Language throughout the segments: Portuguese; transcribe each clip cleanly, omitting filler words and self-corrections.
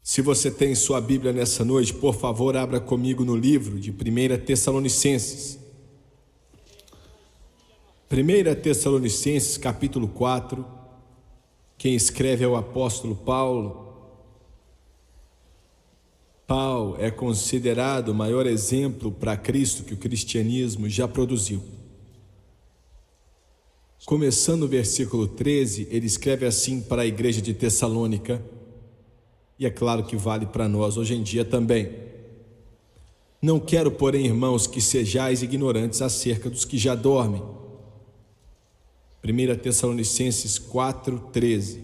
Se você tem sua Bíblia nessa noite, por favor, abra comigo no livro de 1 Tessalonicenses. 1 Tessalonicenses, capítulo 4, quem escreve é o apóstolo Paulo. Paulo é considerado o maior exemplo para Cristo que o cristianismo já produziu. Começando o versículo 13, ele escreve assim para a igreja de Tessalônica, e é claro que vale para nós hoje em dia também. Não quero, porém, irmãos, que sejais ignorantes acerca dos que já dormem. 1 Tessalonicenses 4:13.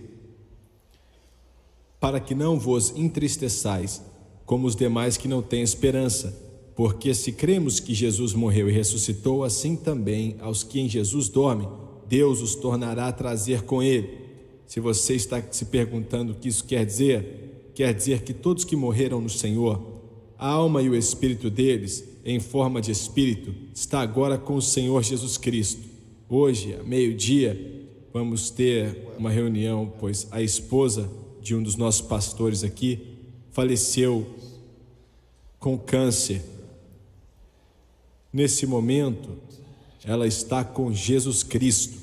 Para que não vos entristeçais, como os demais que não têm esperança, porque se cremos que Jesus morreu e ressuscitou, assim também aos que em Jesus dormem, Deus os tornará a trazer com ele. Se você está se perguntando o que isso quer dizer que todos que morreram no Senhor, a alma e o espírito deles, em forma de espírito, está agora com o Senhor Jesus Cristo. Hoje, a meio-dia, vamos ter uma reunião, pois a esposa de um dos nossos pastores aqui faleceu com câncer. Nesse momento, ela está com Jesus Cristo.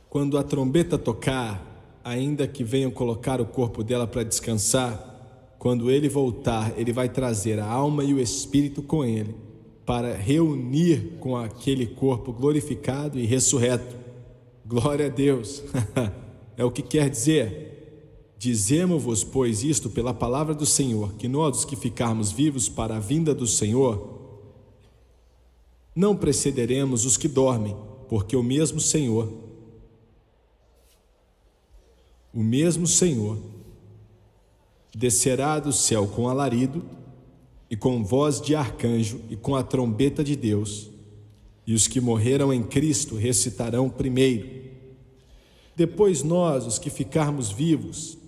Quando a trombeta tocar, ainda que venham colocar o corpo dela para descansar, quando ele voltar, ele vai trazer a alma e o espírito com ele, para reunir com aquele corpo glorificado e ressurreto. Glória a Deus! É o que quer dizer. Dizemos-vos, pois, isto pela palavra do Senhor, que nós, os que ficarmos vivos para a vinda do Senhor, não precederemos os que dormem, porque o mesmo Senhor descerá do céu com alarido e com voz de arcanjo e com a trombeta de Deus, e os que morreram em Cristo ressuscitarão primeiro. Depois nós, os que ficarmos vivos,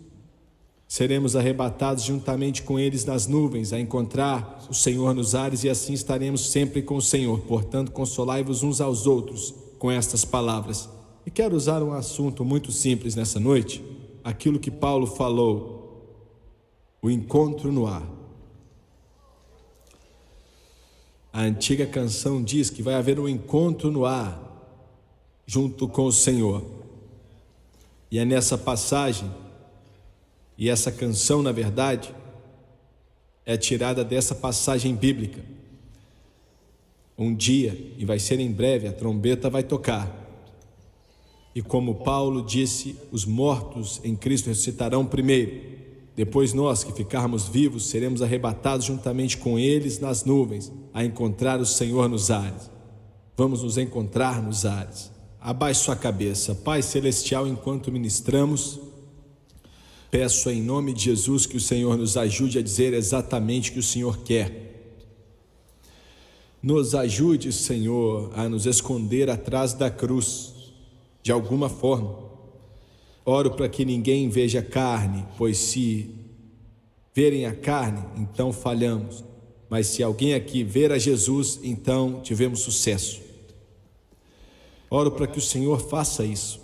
seremos arrebatados juntamente com eles nas nuvens, a encontrar o Senhor nos ares, e assim estaremos sempre com o Senhor. Portanto, consolai-vos uns aos outros com estas palavras. E quero usar um assunto muito simples nessa noite, aquilo que Paulo falou, o encontro no ar. A antiga canção diz que vai haver um encontro no ar, junto com o Senhor. E é nessa passagem, e essa canção, na verdade, é tirada dessa passagem bíblica. Um dia, e vai ser em breve, a trombeta vai tocar. E como Paulo disse, os mortos em Cristo ressuscitarão primeiro. Depois nós, que ficarmos vivos, seremos arrebatados juntamente com eles nas nuvens, a encontrar o Senhor nos ares. Vamos nos encontrar nos ares. Abaixe sua cabeça. Pai Celestial, enquanto ministramos, peço em nome de Jesus que o Senhor nos ajude a dizer exatamente o que o Senhor quer. Nos ajude, Senhor, a nos esconder atrás da cruz, de alguma forma. Oro para que ninguém veja carne, pois se verem a carne, então falhamos. Mas se alguém aqui ver a Jesus, então tivemos sucesso. Oro para que o Senhor faça isso.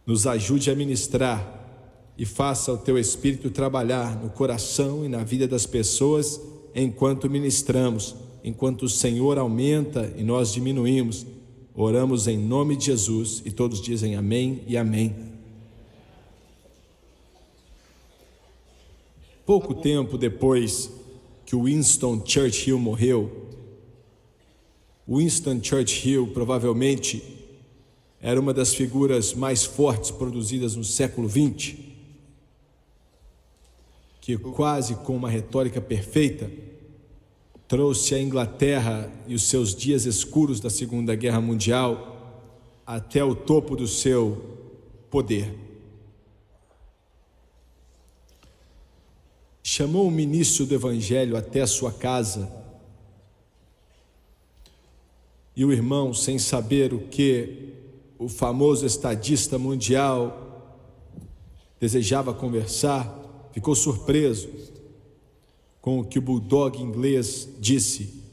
Nos ajude a ministrar e faça o Teu Espírito trabalhar no coração e na vida das pessoas enquanto ministramos, enquanto o Senhor aumenta e nós diminuímos. Oramos em nome de Jesus e todos dizem amém e amém. Pouco tempo depois que Winston Churchill morreu, Winston Churchill provavelmente era uma das figuras mais fortes produzidas no século XX, que quase com uma retórica perfeita trouxe a Inglaterra e os seus dias escuros da Segunda Guerra Mundial até o topo do seu poder. Chamou o ministro do Evangelho até a sua casa, e o irmão, sem saber o que o famoso estadista mundial desejava conversar, ficou surpreso com o que o bulldog inglês disse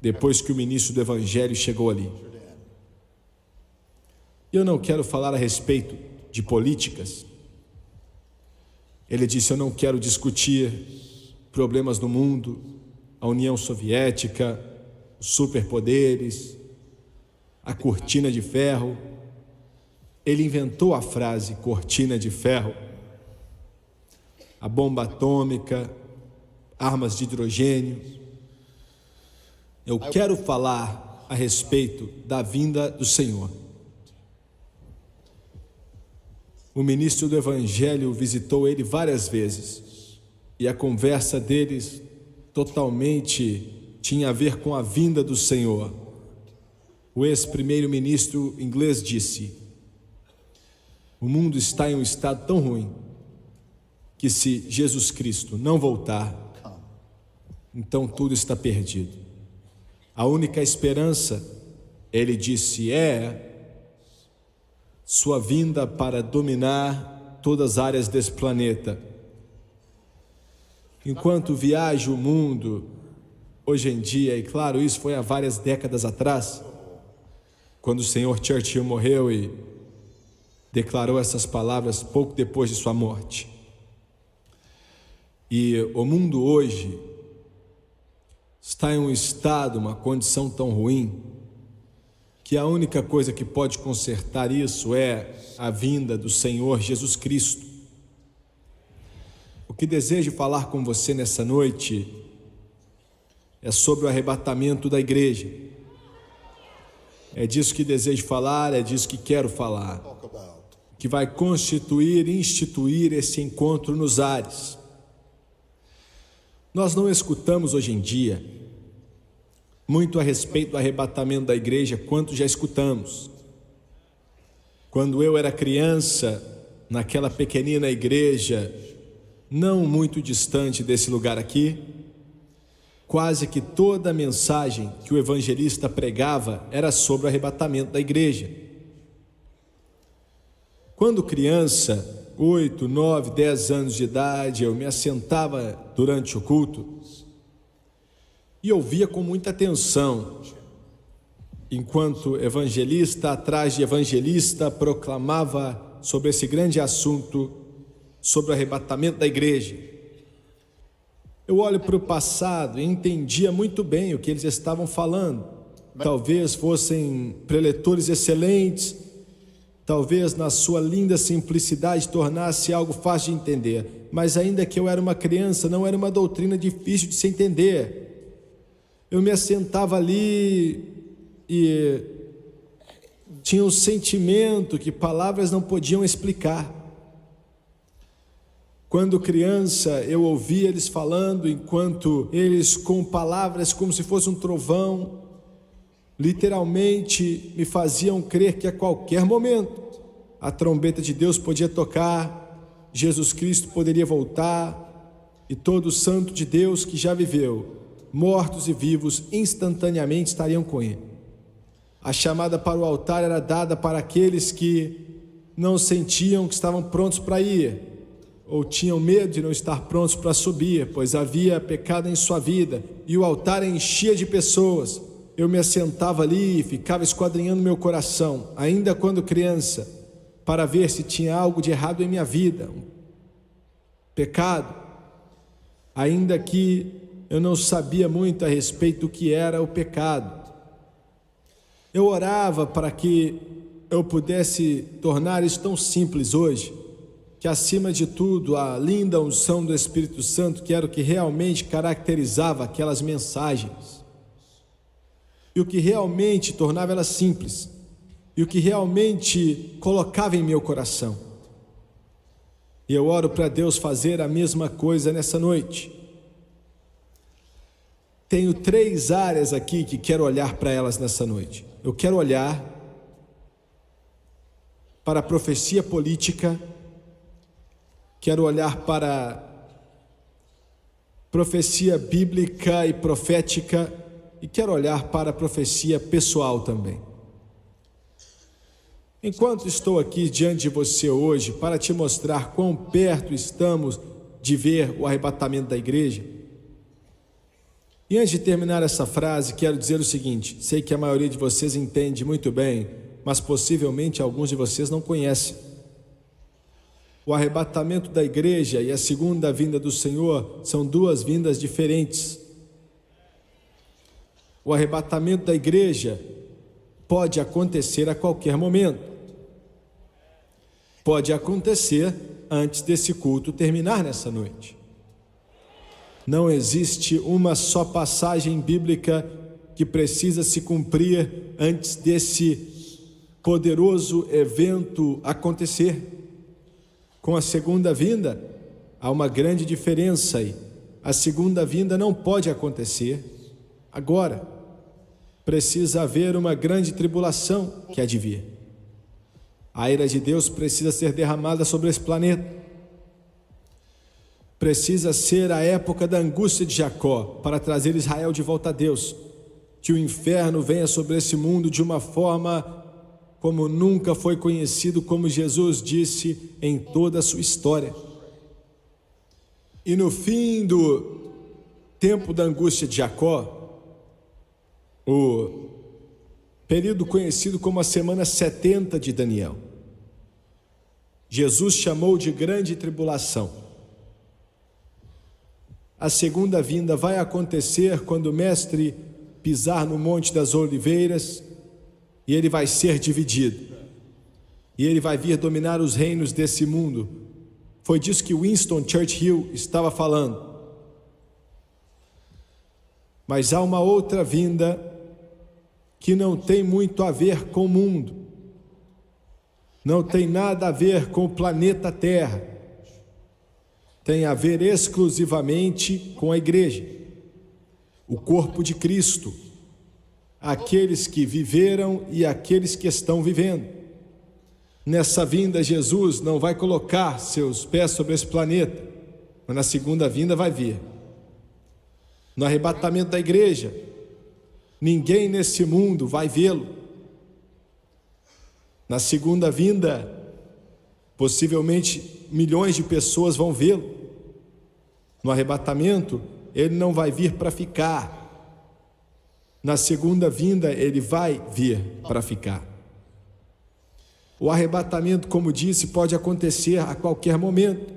depois que o ministro do Evangelho chegou ali. Eu não quero falar a respeito de políticas. Ele disse: eu não quero discutir problemas do mundo, a União Soviética, os superpoderes, a cortina de ferro. Ele inventou a frase cortina de ferro, a bomba atômica, armas de hidrogênio. Eu quero falar a respeito da vinda do Senhor. O ministro do Evangelho visitou ele várias vezes e a conversa deles totalmente tinha a ver com a vinda do Senhor. O ex-primeiro-ministro inglês disse: o mundo está em um estado tão ruim que se Jesus Cristo não voltar, então tudo está perdido. A única esperança, ele disse, é sua vinda para dominar todas as áreas desse planeta. Enquanto viajo o mundo, hoje em dia, e claro, isso foi há várias décadas atrás, quando o senhor Churchill morreu e declarou essas palavras pouco depois de sua morte. E o mundo hoje está em um estado, uma condição tão ruim, que a única coisa que pode consertar isso é a vinda do Senhor Jesus Cristo. O que desejo falar com você nessa noite é sobre o arrebatamento da igreja. É disso que desejo falar, é disso que quero falar, que vai constituir e instituir esse encontro nos ares. Nós não escutamos hoje em dia muito a respeito do arrebatamento da igreja, quanto já escutamos. Quando eu era criança, naquela pequenina igreja, não muito distante desse lugar aqui, quase que toda a mensagem que o evangelista pregava era sobre o arrebatamento da igreja. Quando criança, 8, 9, 10 anos de idade, eu me assentava durante o culto e ouvia com muita atenção, enquanto evangelista atrás de evangelista proclamava sobre esse grande assunto, sobre o arrebatamento da igreja. Eu olho para o passado e entendia muito bem o que eles estavam falando. Talvez fossem preletores excelentes, talvez na sua linda simplicidade tornasse algo fácil de entender, mas ainda que eu era uma criança, não era uma doutrina difícil de se entender. Eu me assentava ali e tinha um sentimento que palavras não podiam explicar. Quando criança, eu ouvia eles falando, enquanto eles com palavras como se fosse um trovão, literalmente me faziam crer que a qualquer momento a trombeta de Deus podia tocar, Jesus Cristo poderia voltar e todo o santo de Deus que já viveu, mortos e vivos, instantaneamente estariam com ele. A chamada para o altar era dada para aqueles que não sentiam que estavam prontos para ir, ou tinham medo de não estar prontos para subir, pois havia pecado em sua vida, e o altar enchia de pessoas. Eu me assentava ali e ficava esquadrinhando meu coração, ainda quando criança, para ver se tinha algo de errado em minha vida, um pecado, ainda que eu não sabia muito a respeito do que era o pecado. Eu orava para que eu pudesse tornar isso tão simples hoje, que acima de tudo a linda unção do Espírito Santo, que era o que realmente caracterizava aquelas mensagens, e o que realmente tornava elas simples, e o que realmente colocava em meu coração. E eu oro para Deus fazer a mesma coisa nessa noite. Tenho 3 áreas aqui que quero olhar para elas nessa noite. Eu quero olhar para a profecia política, quero olhar para a profecia bíblica e profética e quero olhar para a profecia pessoal também. Enquanto estou aqui diante de você hoje para te mostrar quão perto estamos de ver o arrebatamento da igreja, e antes de terminar essa frase, quero dizer o seguinte: sei que a maioria de vocês entende muito bem, mas possivelmente alguns de vocês não conhecem. O arrebatamento da igreja e a segunda vinda do Senhor são duas vindas diferentes. O arrebatamento da igreja pode acontecer a qualquer momento. Pode acontecer antes desse culto terminar nessa noite. Não existe uma só passagem bíblica que precisa se cumprir antes desse poderoso evento acontecer. Com a segunda vinda, há uma grande diferença aí. A segunda vinda não pode acontecer agora. Precisa haver uma grande tribulação que há de vir. A ira de Deus precisa ser derramada sobre esse planeta. Precisa ser a época da angústia de Jacó para trazer Israel de volta a Deus. Que o inferno venha sobre esse mundo de uma forma como nunca foi conhecido, como Jesus disse em toda a sua história. E no fim do tempo da angústia de Jacó, o período conhecido como a semana 70 de Daniel, Jesus chamou de grande tribulação. A segunda vinda vai acontecer quando o mestre pisar no Monte das Oliveiras, e ele vai ser dividido, e ele vai vir dominar os reinos desse mundo. Foi disso que Winston Churchill estava falando. Mas há uma outra vinda que não tem muito a ver com o mundo, não tem nada a ver com o planeta Terra, tem a ver exclusivamente com a igreja, o corpo de Cristo, aqueles que viveram e aqueles que estão vivendo. Nessa vinda, Jesus não vai colocar seus pés sobre esse planeta, mas na segunda vinda vai vir. No arrebatamento da igreja, ninguém nesse mundo vai vê-lo. Na segunda vinda, possivelmente milhões de pessoas vão vê-lo. No arrebatamento, ele não vai vir para ficar. Na segunda vinda, ele vai vir para ficar. O arrebatamento, como disse, pode acontecer a qualquer momento.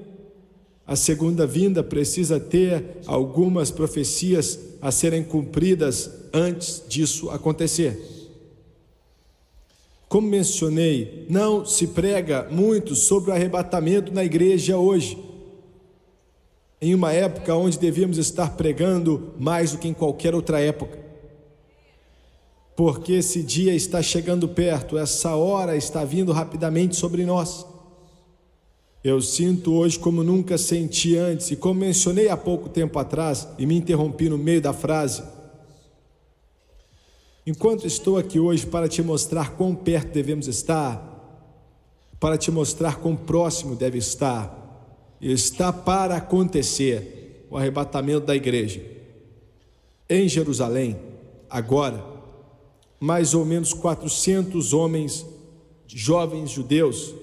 A segunda vinda precisa ter algumas profecias a serem cumpridas antes disso acontecer. Como mencionei, não se prega muito sobre o arrebatamento na igreja hoje, em uma época onde devíamos estar pregando mais do que em qualquer outra época, porque esse dia está chegando perto, essa hora está vindo rapidamente sobre nós. Eu sinto hoje como nunca senti antes, e como mencionei há pouco tempo atrás, e me interrompi no meio da frase, enquanto estou aqui hoje para te mostrar quão perto devemos estar, para te mostrar quão próximo deve estar, está para acontecer o arrebatamento da igreja. Em Jerusalém, agora, mais ou menos 400 homens, jovens judeus,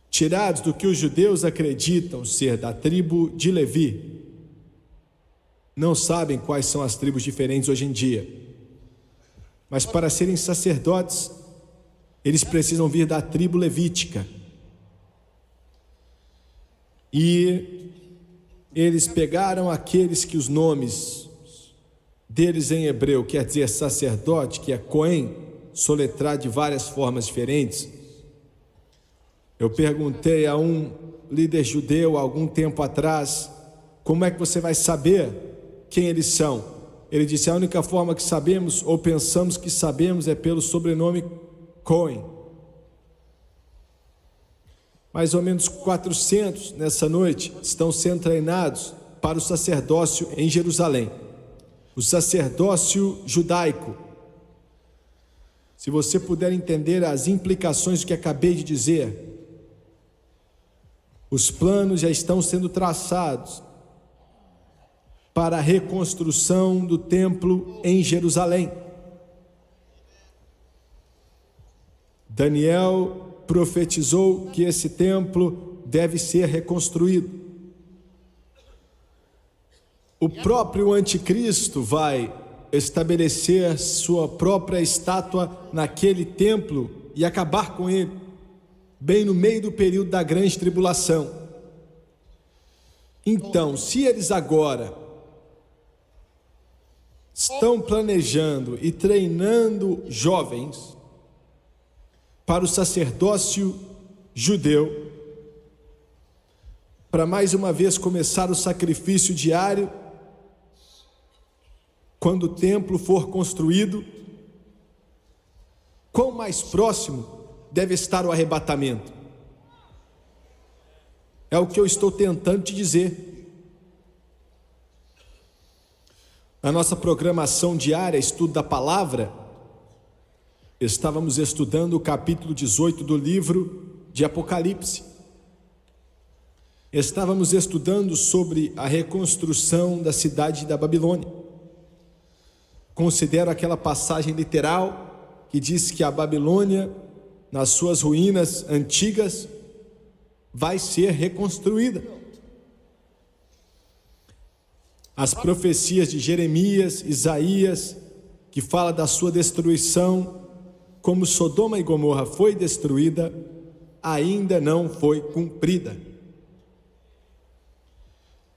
tirados do que os judeus acreditam ser da tribo de Levi, não sabem quais são as tribos diferentes hoje em dia, mas para serem sacerdotes, eles precisam vir da tribo levítica. E eles pegaram aqueles que os nomes deles em hebreu quer dizer sacerdote, que é Cohen, soletrado de várias formas diferentes. Eu perguntei a um líder judeu há algum tempo atrás, como é que você vai saber quem eles são? Ele disse, a única forma que sabemos, ou pensamos que sabemos, é pelo sobrenome Cohen. Mais ou menos 400 nessa noite estão sendo treinados para o sacerdócio em Jerusalém, o sacerdócio judaico. Se você puder entender as implicações do que acabei de dizer, os planos já estão sendo traçados para a reconstrução do templo em Jerusalém. Daniel profetizou que esse templo deve ser reconstruído. O próprio anticristo vai estabelecer sua própria estátua naquele templo e acabar com ele. bem no meio do período da grande tribulação. Então, se eles agora estão planejando e treinando jovens para o sacerdócio judeu, para mais uma vez começar o sacrifício diário, quando o templo for construído, quão mais próximo deve estar o arrebatamento? É o que eu estou tentando te dizer. Na nossa programação diária, estudo da palavra, estávamos estudando o capítulo 18 do livro de Apocalipse. Estávamos estudando sobre a reconstrução da cidade da Babilônia. Considero aquela passagem literal que diz que a Babilônia, nas suas ruínas antigas, vai ser reconstruída. As profecias de Jeremias, Isaías, que fala da sua destruição, como Sodoma e Gomorra foi destruída, ainda não foi cumprida.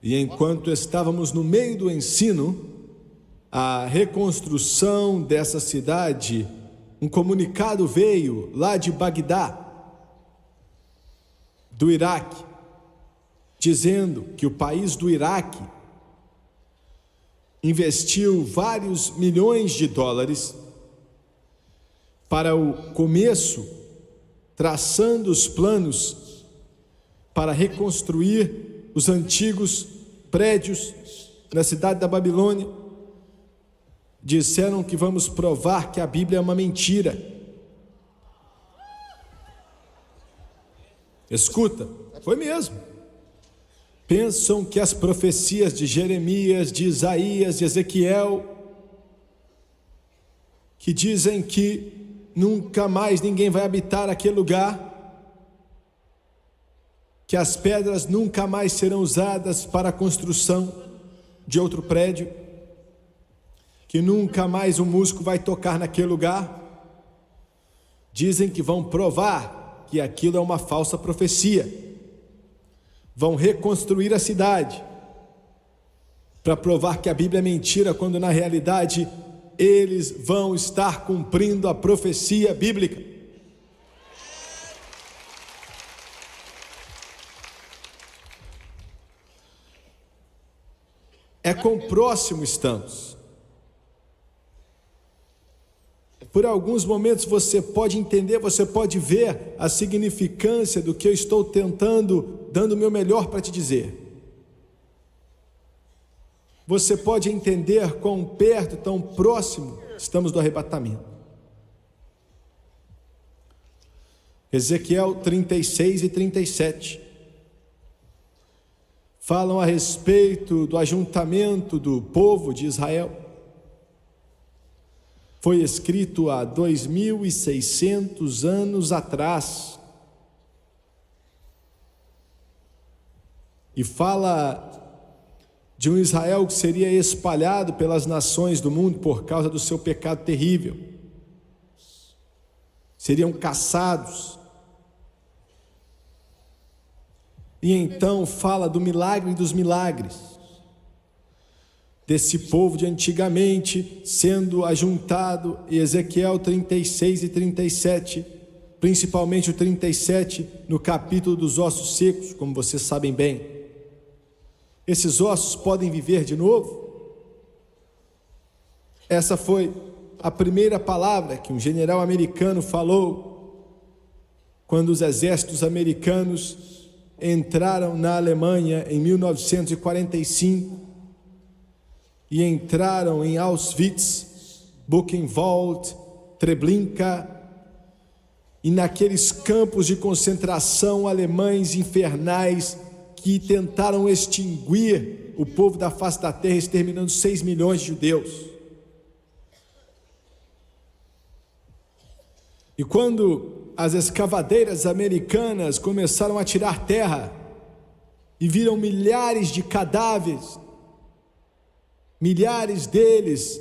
E enquanto estávamos no meio do ensino, a reconstrução dessa cidade, um comunicado veio lá de Bagdá, do Iraque, dizendo que o país do Iraque investiu vários milhões de dólares para o começo, traçando os planos para reconstruir os antigos prédios na cidade da Babilônia. Disseram que vamos provar que a Bíblia é uma mentira. Escuta, foi mesmo. Pensam que as profecias de Jeremias, de Isaías, de Ezequiel, que dizem que nunca mais ninguém vai habitar aquele lugar, que as pedras nunca mais serão usadas para a construção de outro prédio, que nunca mais um músico vai tocar naquele lugar. Dizem que vão provar que aquilo é uma falsa profecia. Vão reconstruir a cidade para provar que a Bíblia é mentira, quando na realidade eles vão estar cumprindo a profecia bíblica. É quão próximo estamos. Por alguns momentos você pode entender, você pode ver a significância do que eu estou tentando, dando o meu melhor para te dizer. Você pode entender quão perto, tão próximo estamos do arrebatamento. Ezequiel 36 e 37 falam a respeito do ajuntamento do povo de Israel. Foi escrito há 2.600 anos atrás. E fala de um Israel que seria espalhado pelas nações do mundo por causa do seu pecado terrível. Seriam caçados. E então fala do milagre dos milagres, desse povo de antigamente sendo ajuntado. E Ezequiel 36 e 37, principalmente o 37, no capítulo dos ossos secos, como vocês sabem bem. Esses ossos podem viver de novo? Essa foi a primeira palavra que um general americano falou quando os exércitos americanos entraram na Alemanha em 1945 e entraram em Auschwitz, Buchenwald, Treblinka, e naqueles campos de concentração alemães infernais que tentaram extinguir o povo da face da terra, exterminando 6 milhões de judeus. E quando as escavadeiras americanas começaram a tirar terra e viram milhares de cadáveres, milhares deles,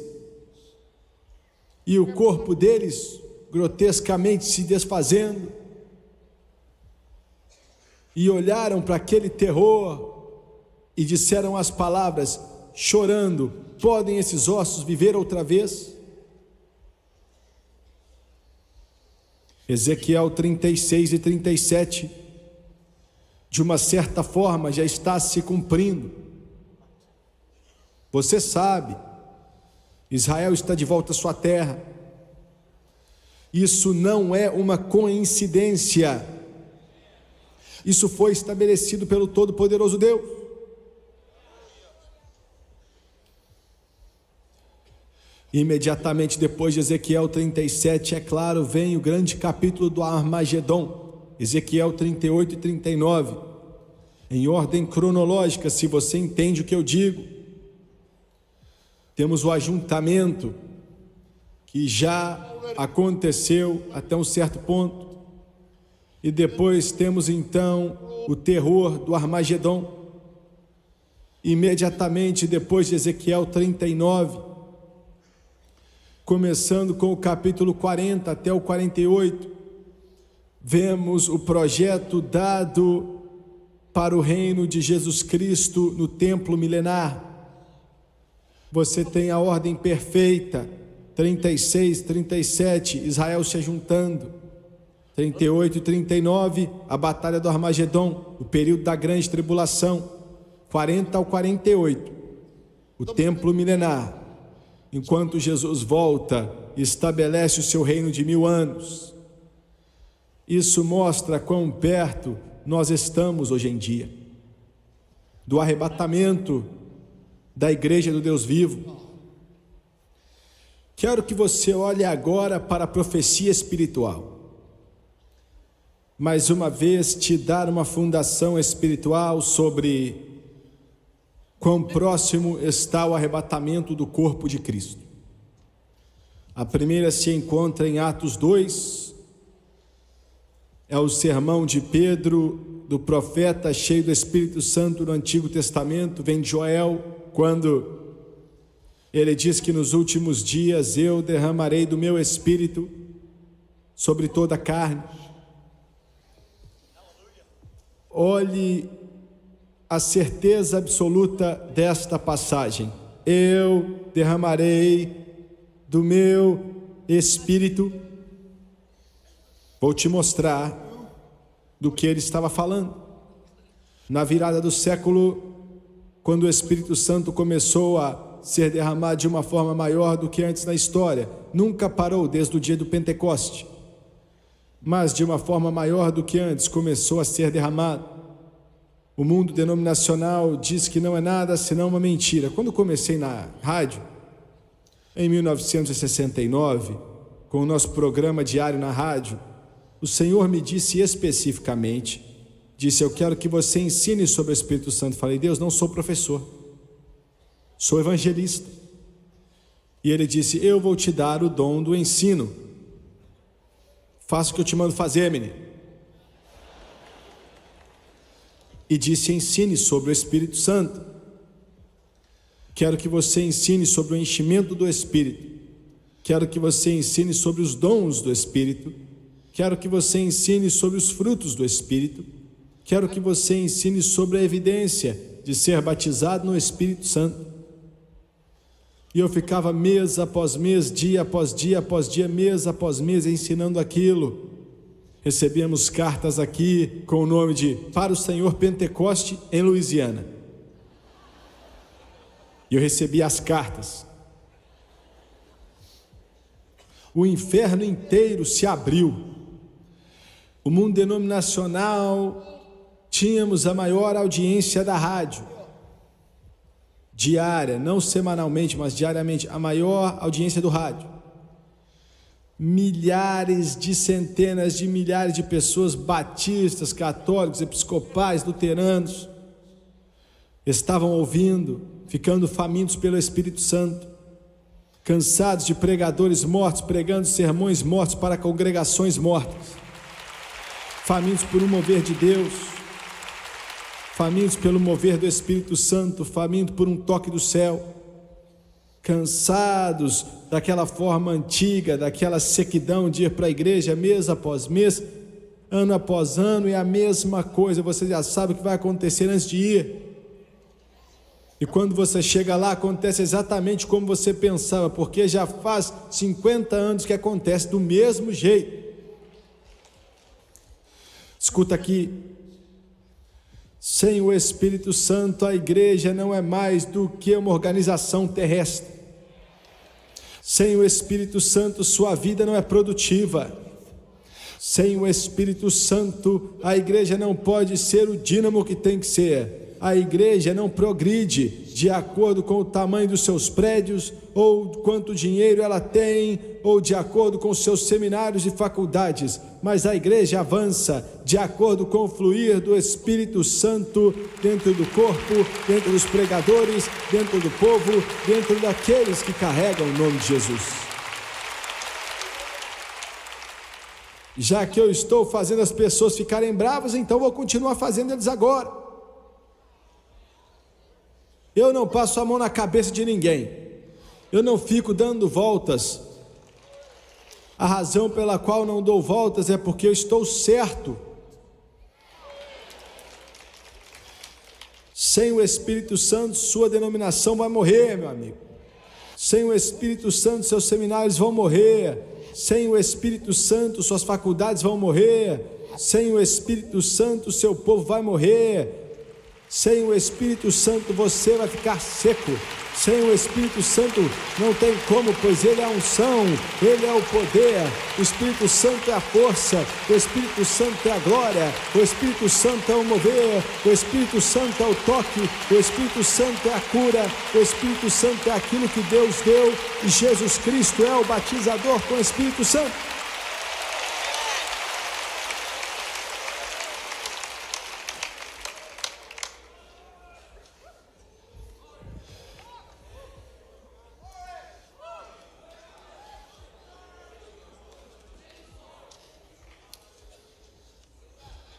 e o corpo deles grotescamente se desfazendo, e olharam para aquele terror e disseram as palavras, chorando: podem esses ossos viver outra vez? Ezequiel 36 e 37, de uma certa forma já está se cumprindo. Você sabe, Israel está de volta à sua terra. Isso não é uma coincidência. Isso foi estabelecido pelo Todo-Poderoso Deus. Imediatamente depois de Ezequiel 37, é claro, vem o grande capítulo do Armagedon, Ezequiel 38 e 39, em ordem cronológica, se você entende o que eu digo. Temos o ajuntamento, que já aconteceu até um certo ponto, e depois temos então o terror do Armagedon. Imediatamente depois de Ezequiel 39, começando com o capítulo 40 até o 48, vemos o projeto dado para o reino de Jesus Cristo no templo milenar. Você tem a ordem perfeita, 36, 37, Israel se ajuntando, 38 e 39, a batalha do Armagedon, o período da grande tribulação, 40 ao 48, o templo milenar, enquanto Jesus volta e estabelece o seu reino de 1000 anos. Isso mostra quão perto nós estamos hoje em dia do arrebatamento da igreja do Deus vivo. Quero que você olhe agora para a profecia espiritual. Mais uma vez te dar uma fundação espiritual sobre quão próximo está o arrebatamento do corpo de Cristo. A primeira se encontra em Atos 2, é o sermão de Pedro, do profeta cheio do Espírito Santo no Antigo Testamento, vem de Joel, quando ele diz que nos últimos dias eu derramarei do meu Espírito sobre toda a carne. Olhe a certeza absoluta desta passagem: eu derramarei do meu Espírito. Vou te mostrar do que ele estava falando. Na virada do século, quando o Espírito Santo começou a ser derramado de uma forma maior do que antes na história, nunca parou desde o dia do Pentecoste, mas de uma forma maior do que antes começou a ser derramado. O mundo denominacional diz que não é nada senão uma mentira. Quando comecei na rádio, em 1969, com o nosso programa diário na rádio, o Senhor me disse especificamente, disse: eu quero que você ensine sobre o Espírito Santo. Falei: Deus, não sou professor, sou evangelista. E ele disse: eu vou te dar o dom do ensino. Faça o que eu te mando fazer, menino. E disse: ensine sobre o Espírito Santo. Quero que você ensine sobre o enchimento do Espírito. Quero que você ensine sobre os dons do Espírito. Quero que você ensine sobre os frutos do Espírito. Quero que você ensine sobre a evidência de ser batizado no Espírito Santo. E eu ficava mês após mês, dia após dia após dia, mês após mês, ensinando aquilo. Recebíamos cartas aqui com o nome de Para o Senhor Pentecoste em Louisiana. E eu recebia as cartas. O inferno inteiro se abriu. O mundo denominacional, tínhamos a maior audiência da rádio, diária, não semanalmente, mas diariamente, a maior audiência do rádio. Milhares de centenas de milhares de pessoas, batistas, católicos, episcopais, luteranos, estavam ouvindo, ficando famintos pelo Espírito Santo, cansados de pregadores mortos, pregando sermões mortos para congregações mortas, famintos por um mover de Deus, famintos pelo mover do Espírito Santo, famintos por um toque do céu, cansados daquela forma antiga, daquela sequidão de ir para a igreja mês após mês, ano após ano, e a mesma coisa, você já sabe o que vai acontecer antes de ir. E quando você chega lá, acontece exatamente como você pensava, porque já faz 50 anos que acontece do mesmo jeito. Escuta aqui, sem o Espírito Santo, a igreja não é mais do que uma organização terrestre. Sem o Espírito Santo, sua vida não é produtiva. Sem o Espírito Santo, a igreja não pode ser o dínamo que tem que ser. A igreja não progride de acordo com o tamanho dos seus prédios, ou quanto dinheiro ela tem, ou de acordo com os seus seminários e faculdades, mas a igreja avança de acordo com o fluir do Espírito Santo dentro do corpo, dentro dos pregadores, dentro do povo, dentro daqueles que carregam o nome de Jesus. Já que eu estou fazendo as pessoas ficarem bravas, então vou continuar fazendo eles agora. Eu não passo a mão na cabeça de ninguém. Eu não fico dando voltas. A razão pela qual não dou voltas é porque eu estou certo. Sem o Espírito Santo, sua denominação vai morrer, meu amigo. Sem o Espírito Santo, seus seminários vão morrer. Sem o Espírito Santo, suas faculdades vão morrer. Sem o Espírito Santo, seu povo vai morrer. Sem o Espírito Santo você vai ficar seco. Sem o Espírito Santo não tem como, pois Ele é a unção, Ele é o poder. O Espírito Santo é a força, o Espírito Santo é a glória, o Espírito Santo é o mover, o Espírito Santo é o toque, o Espírito Santo é a cura, o Espírito Santo é aquilo que Deus deu, e Jesus Cristo é o batizador com o Espírito Santo.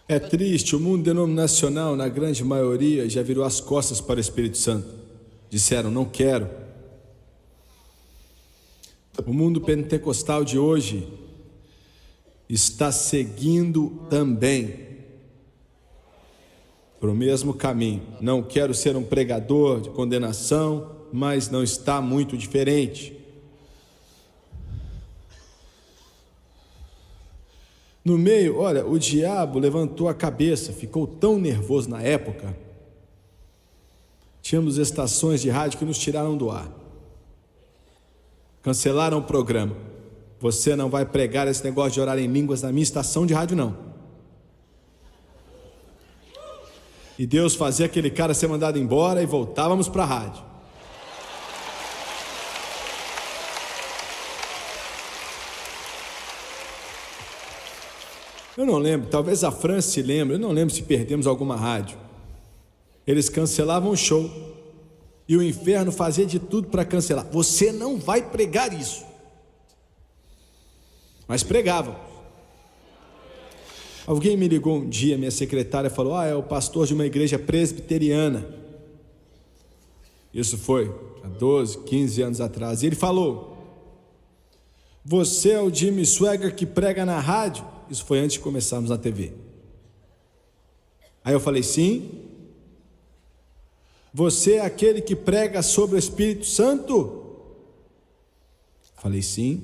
É triste, o mundo denominacional, na grande maioria, já virou as costas para o Espírito Santo. Disseram, não quero. O mundo pentecostal de hoje está seguindo também para o mesmo caminho. Não quero ser um pregador de condenação, mas não está muito diferente. No meio, olha, o diabo levantou a cabeça, ficou tão nervoso na época. Tínhamos estações de rádio que nos tiraram do ar. Cancelaram o programa. Você não vai pregar esse negócio de orar em línguas na minha estação de rádio, não. E Deus fazia aquele cara ser mandado embora e voltávamos para a rádio. Eu não lembro, talvez a França se lembre, eu não lembro se perdemos alguma rádio. Eles cancelavam o show e o inferno fazia de tudo para cancelar. Você não vai pregar isso. Mas pregavam. Alguém me ligou um dia, minha secretária falou, é o pastor de uma igreja presbiteriana. Isso foi há 12, 15 anos atrás. E ele falou, você é o Jimmy Swaggart que prega na rádio? Isso foi antes de começarmos na TV. Aí eu falei, sim. Você é aquele que prega sobre o Espírito Santo? Falei, sim.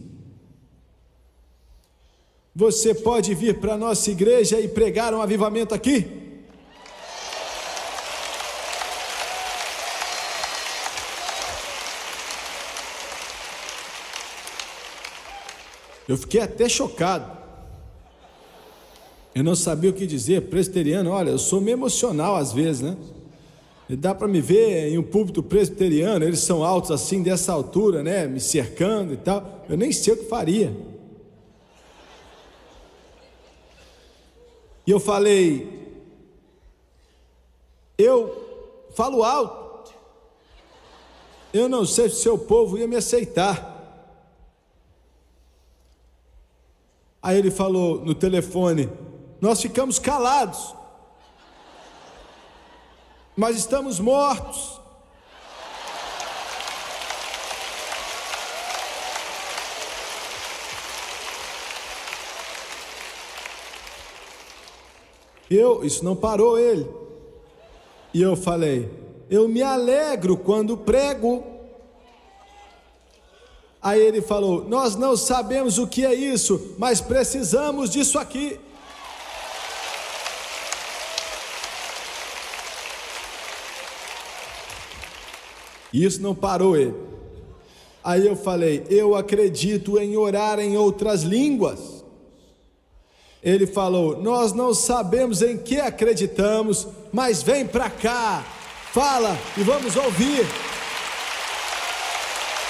Você pode vir para a nossa igreja e pregar um avivamento aqui? Eu fiquei até chocado. Eu não sabia o que dizer, presbiteriano, olha, eu sou meio emocional às vezes, né? E dá para me ver em um púlpito presbiteriano, eles são altos assim, dessa altura, né? Me cercando e tal, eu nem sei o que faria. E eu falei, eu falo alto, eu não sei se o seu povo ia me aceitar. Aí ele falou no telefone, nós ficamos calados, mas estamos mortos. Isso não parou ele. E eu falei: eu me alegro quando prego. Aí ele falou: nós não sabemos o que é isso, mas precisamos disso aqui. Isso não parou ele. Aí eu falei: eu acredito em orar em outras línguas. Ele falou: nós não sabemos em que acreditamos, mas vem para cá, fala e vamos ouvir.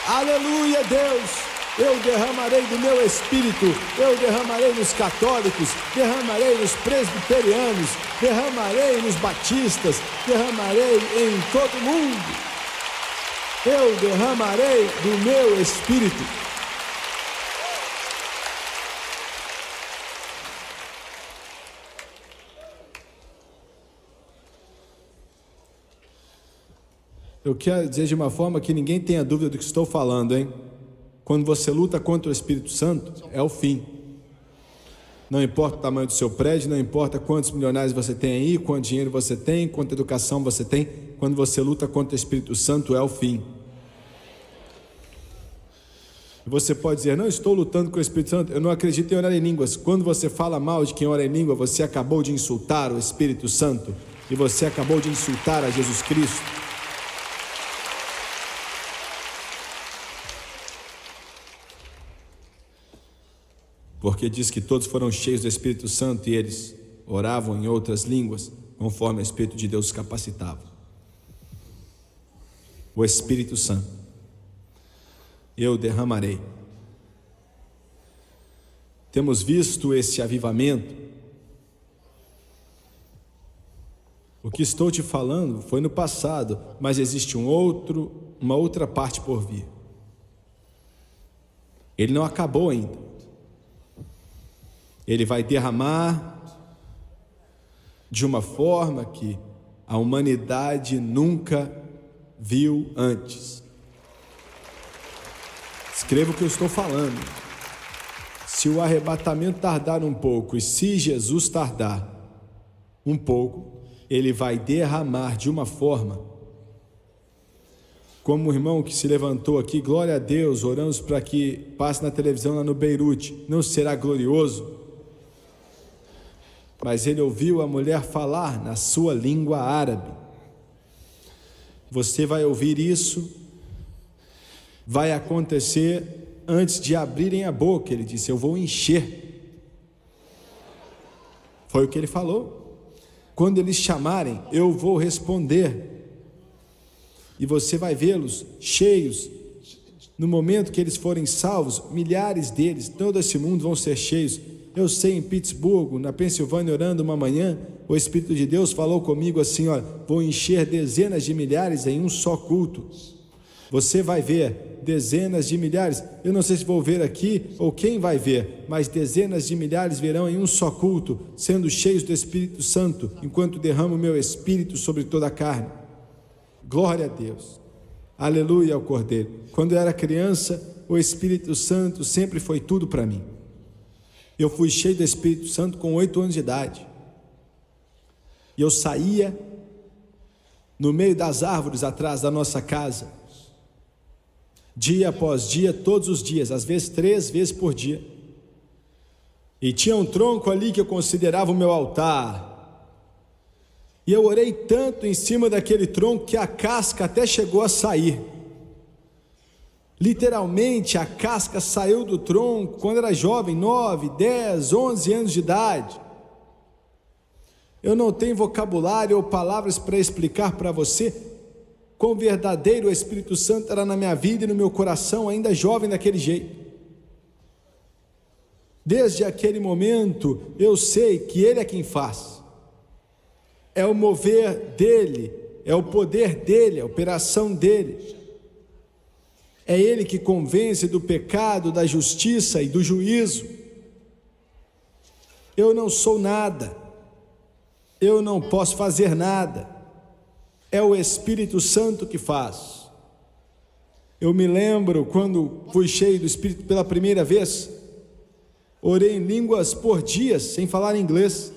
Aleluia, Deus. Eu derramarei do meu espírito, eu derramarei nos católicos, derramarei nos presbiterianos, derramarei nos batistas, derramarei em todo mundo. Eu derramarei do meu espírito. Eu quero dizer de uma forma que ninguém tenha dúvida do que estou falando, hein? Quando você luta contra o Espírito Santo, é o fim. Não importa o tamanho do seu prédio, não importa quantos milionários você tem aí, quanto dinheiro você tem, quanta educação você tem. Quando você luta contra o Espírito Santo, é o fim. Você pode dizer: não estou lutando com o Espírito Santo, eu não acredito em orar em línguas. Quando você fala mal de quem ora em língua, você acabou de insultar o Espírito Santo, e você acabou de insultar a Jesus Cristo. Porque diz que todos foram cheios do Espírito Santo e eles oravam em outras línguas, conforme o Espírito de Deus os capacitava. O Espírito Santo, eu derramarei. Temos visto esse avivamento. O que estou te falando foi no passado, mas existe uma outra parte por vir. Ele não acabou ainda. Ele vai derramar de uma forma que a humanidade nunca viu antes. Escreva o que eu estou falando. Se o arrebatamento tardar um pouco, e se Jesus tardar um pouco, ele vai derramar de uma forma, como o irmão que se levantou aqui, glória a Deus, oramos para que passe na televisão lá no Beirute, não será glorioso? Mas ele ouviu a mulher falar na sua língua árabe. Você vai ouvir isso, vai acontecer antes de abrirem a boca. Ele disse: eu vou encher. Foi o que ele falou. Quando eles chamarem, eu vou responder. E você vai vê-los cheios. No momento que eles forem salvos, milhares deles, todo esse mundo vão ser cheios. Eu sei, em Pittsburgh, na Pensilvânia, orando uma manhã, o Espírito de Deus falou comigo assim: ó, vou encher dezenas de milhares em um só culto. Você vai ver dezenas de milhares, eu não sei se vou ver aqui ou quem vai ver, mas dezenas de milhares verão em um só culto, sendo cheios do Espírito Santo, enquanto derramo o meu Espírito sobre toda a carne. Glória a Deus, aleluia ao Cordeiro. Quando eu era criança, o Espírito Santo sempre foi tudo para mim. Eu fui cheio do Espírito Santo com 8 anos de idade. E eu saía no meio das árvores atrás da nossa casa, dia após dia, todos os dias, às vezes 3 vezes por dia. E tinha um tronco ali que eu considerava o meu altar. E eu orei tanto em cima daquele tronco que a casca até chegou a sair. Literalmente a casca saiu do tronco quando era jovem, 9, 10, 11 anos de idade. Eu não tenho vocabulário ou palavras para explicar para você quão verdadeiro o Espírito Santo era na minha vida e no meu coração, ainda jovem daquele jeito. Desde aquele momento eu sei que Ele é quem faz. É o mover dEle, é o poder dEle, a operação dEle. É Ele que convence do pecado, da justiça e do juízo. Eu não sou nada, eu não posso fazer nada, é o Espírito Santo que faz. Eu me lembro quando fui cheio do Espírito pela primeira vez, orei em línguas por dias, sem falar inglês.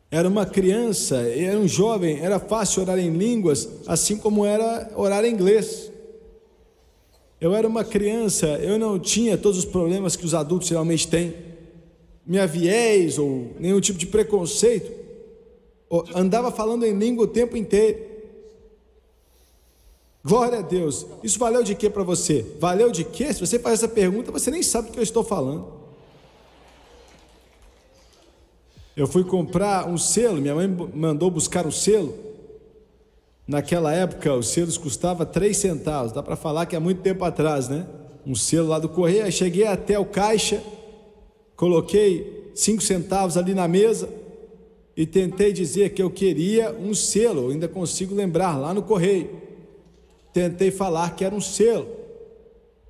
Era uma criança, era um jovem, era fácil orar em línguas, assim como era orar em inglês. Eu era uma criança, eu não tinha todos os problemas que os adultos geralmente têm, minha viés ou nenhum tipo de preconceito, andava falando em língua o tempo inteiro. Glória a Deus. Isso valeu de quê para você? Valeu de quê? Se você faz essa pergunta, você nem sabe do que eu estou falando. Eu fui comprar um selo, minha mãe mandou buscar um selo. Naquela época, os selos custavam 3 centavos. Dá para falar que é muito tempo atrás, né? Um selo lá do correio. Aí cheguei até o caixa, coloquei 5 centavos ali na mesa e tentei dizer que eu queria um selo. Eu ainda consigo lembrar, lá no correio. Tentei falar que era um selo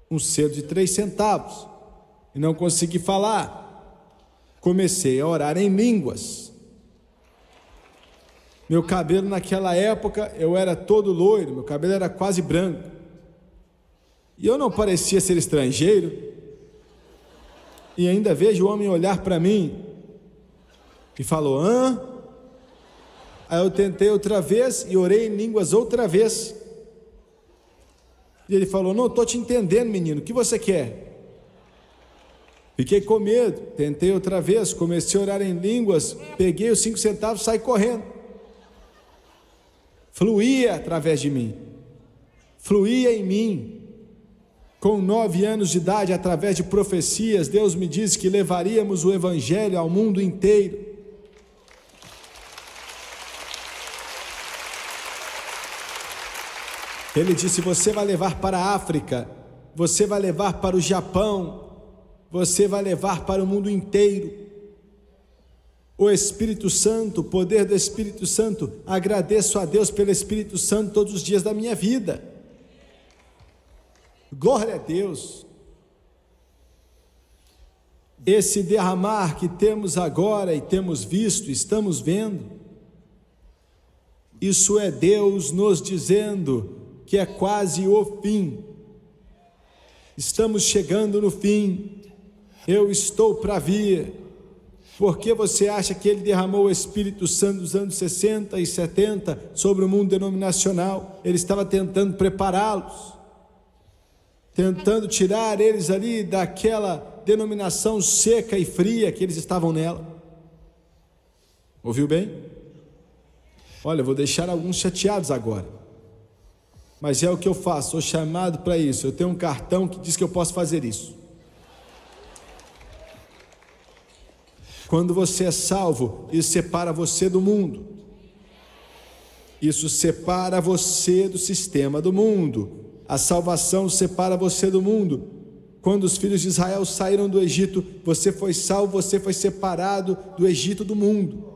de 3 centavos. E não consegui falar. Comecei a orar em línguas. Meu cabelo naquela época, eu era todo loiro, meu cabelo era quase branco. E eu não parecia ser estrangeiro. E ainda vejo o homem olhar para mim e falou: hã? Aí eu tentei outra vez e orei em línguas outra vez. E ele falou: não estou te entendendo, menino, o que você quer? Fiquei com medo, tentei outra vez, comecei a orar em línguas, peguei os 5 centavos e saí correndo. Fluía através de mim, fluía em mim. Com 9 anos de idade, através de profecias, Deus me disse que levaríamos o Evangelho ao mundo inteiro. Ele disse: você vai levar para a África, você vai levar para o Japão, você vai levar para o mundo inteiro. O Espírito Santo, o poder do Espírito Santo, agradeço a Deus pelo Espírito Santo todos os dias da minha vida. Glória a Deus. Esse derramar que temos agora e temos visto, estamos vendo, isso é Deus nos dizendo que é quase o fim. Estamos chegando no fim. Eu estou para vir. Por que você acha que ele derramou o Espírito Santo dos anos 60 e 70 sobre o mundo denominacional? Ele estava tentando prepará-los, tentando tirar eles ali daquela denominação seca e fria que eles estavam nela. Ouviu bem? Olha, eu vou deixar alguns chateados agora, mas é o que eu faço, sou chamado para isso. Eu tenho um cartão que diz que eu posso fazer isso. Quando você é salvo, isso separa você do mundo. Isso separa você do sistema do mundo. A salvação separa você do mundo. Quando os filhos de Israel saíram do Egito, você foi salvo, você foi separado do Egito, do mundo.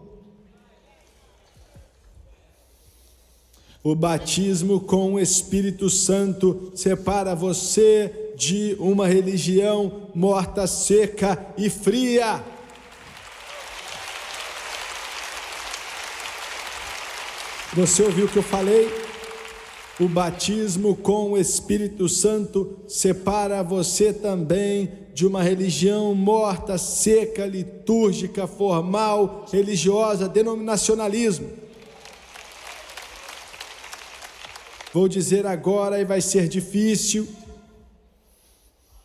O batismo com o Espírito Santo separa você de uma religião morta, seca e fria. Você ouviu o que eu falei? O batismo com o Espírito Santo separa você também de uma religião morta, seca, litúrgica, formal, religiosa, denominacionalismo. Vou dizer agora e vai ser difícil,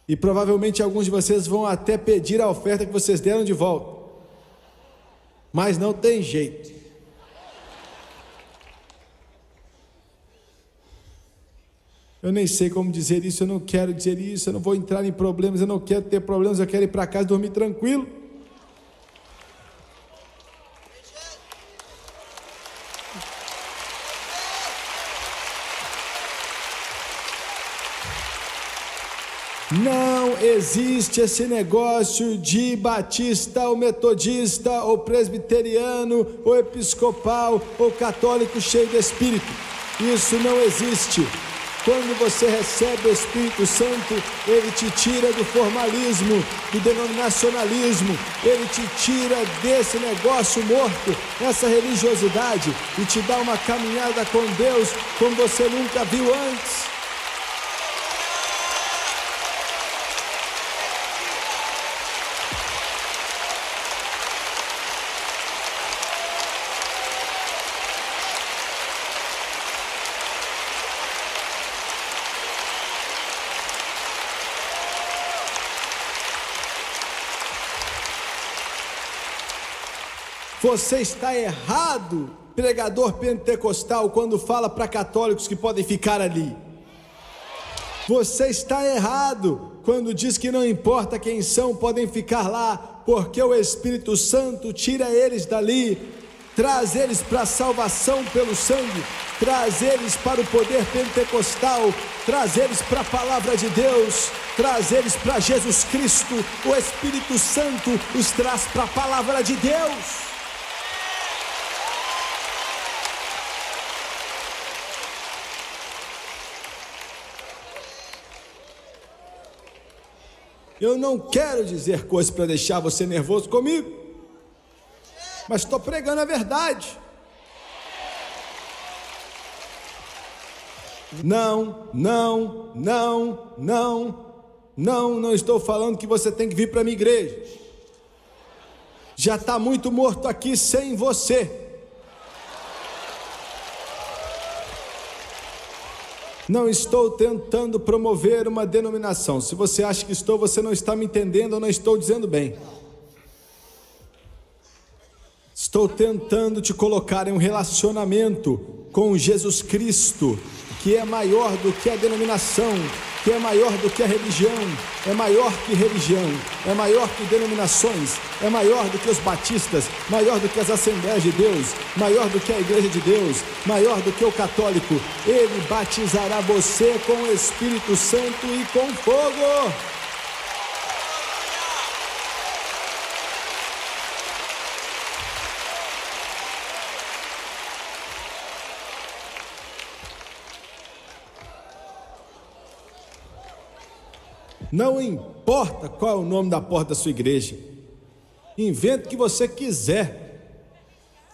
e provavelmente alguns de vocês vão até pedir a oferta que vocês deram de volta, mas não tem jeito. Eu nem sei como dizer isso, eu não quero dizer isso, eu não vou entrar em problemas, eu não quero ter problemas, eu quero ir para casa e dormir tranquilo. Não existe esse negócio de batista ou metodista ou presbiteriano ou episcopal ou católico cheio de Espírito. Isso não existe. Quando você recebe o Espírito Santo, ele te tira do formalismo, do denominacionalismo, ele te tira desse negócio morto, essa religiosidade, e te dá uma caminhada com Deus como você nunca viu antes. Você está errado, pregador pentecostal, quando fala para católicos que podem ficar ali. Você está errado quando diz que não importa quem são, podem ficar lá, porque o Espírito Santo tira eles dali, traz eles para a salvação pelo sangue, traz eles para o poder pentecostal, traz eles para a palavra de Deus, traz eles para Jesus Cristo. O Espírito Santo os traz para a palavra de Deus. Eu não quero dizer coisas para deixar você nervoso comigo, mas estou pregando a verdade. Não estou falando que você tem que vir para a minha igreja. Já está muito morto aqui sem você. Não estou tentando promover uma denominação. Se você acha que estou, você não está me entendendo ou não estou dizendo bem. Estou tentando te colocar em um relacionamento com Jesus Cristo, que é maior do que a denominação, que é maior do que a religião, é maior que religião, é maior que denominações, é maior do que os batistas, maior do que as Assembleias de Deus, maior do que a Igreja de Deus, maior do que o católico. Ele batizará você com o Espírito Santo e com fogo. Não importa qual é o nome da porta da sua igreja, invente o que você quiser.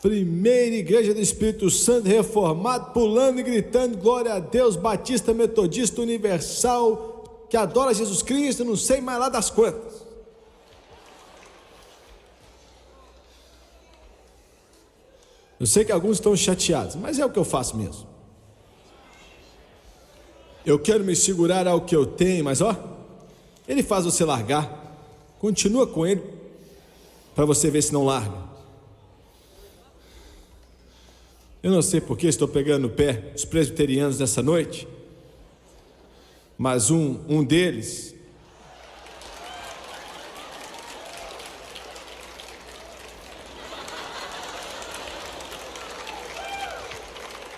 Primeira Igreja do Espírito Santo reformado, pulando e gritando glória a Deus, batista, metodista, universal, que adora Jesus Cristo, não sei mais lá das quantas. Eu sei que alguns estão chateados, mas é o que eu faço mesmo. Eu quero me segurar ao que eu tenho, mas ele faz você largar. Continua com ele, para você ver se não larga. Eu não sei porque estou pegando no pé dos presbiterianos nessa noite, mas um deles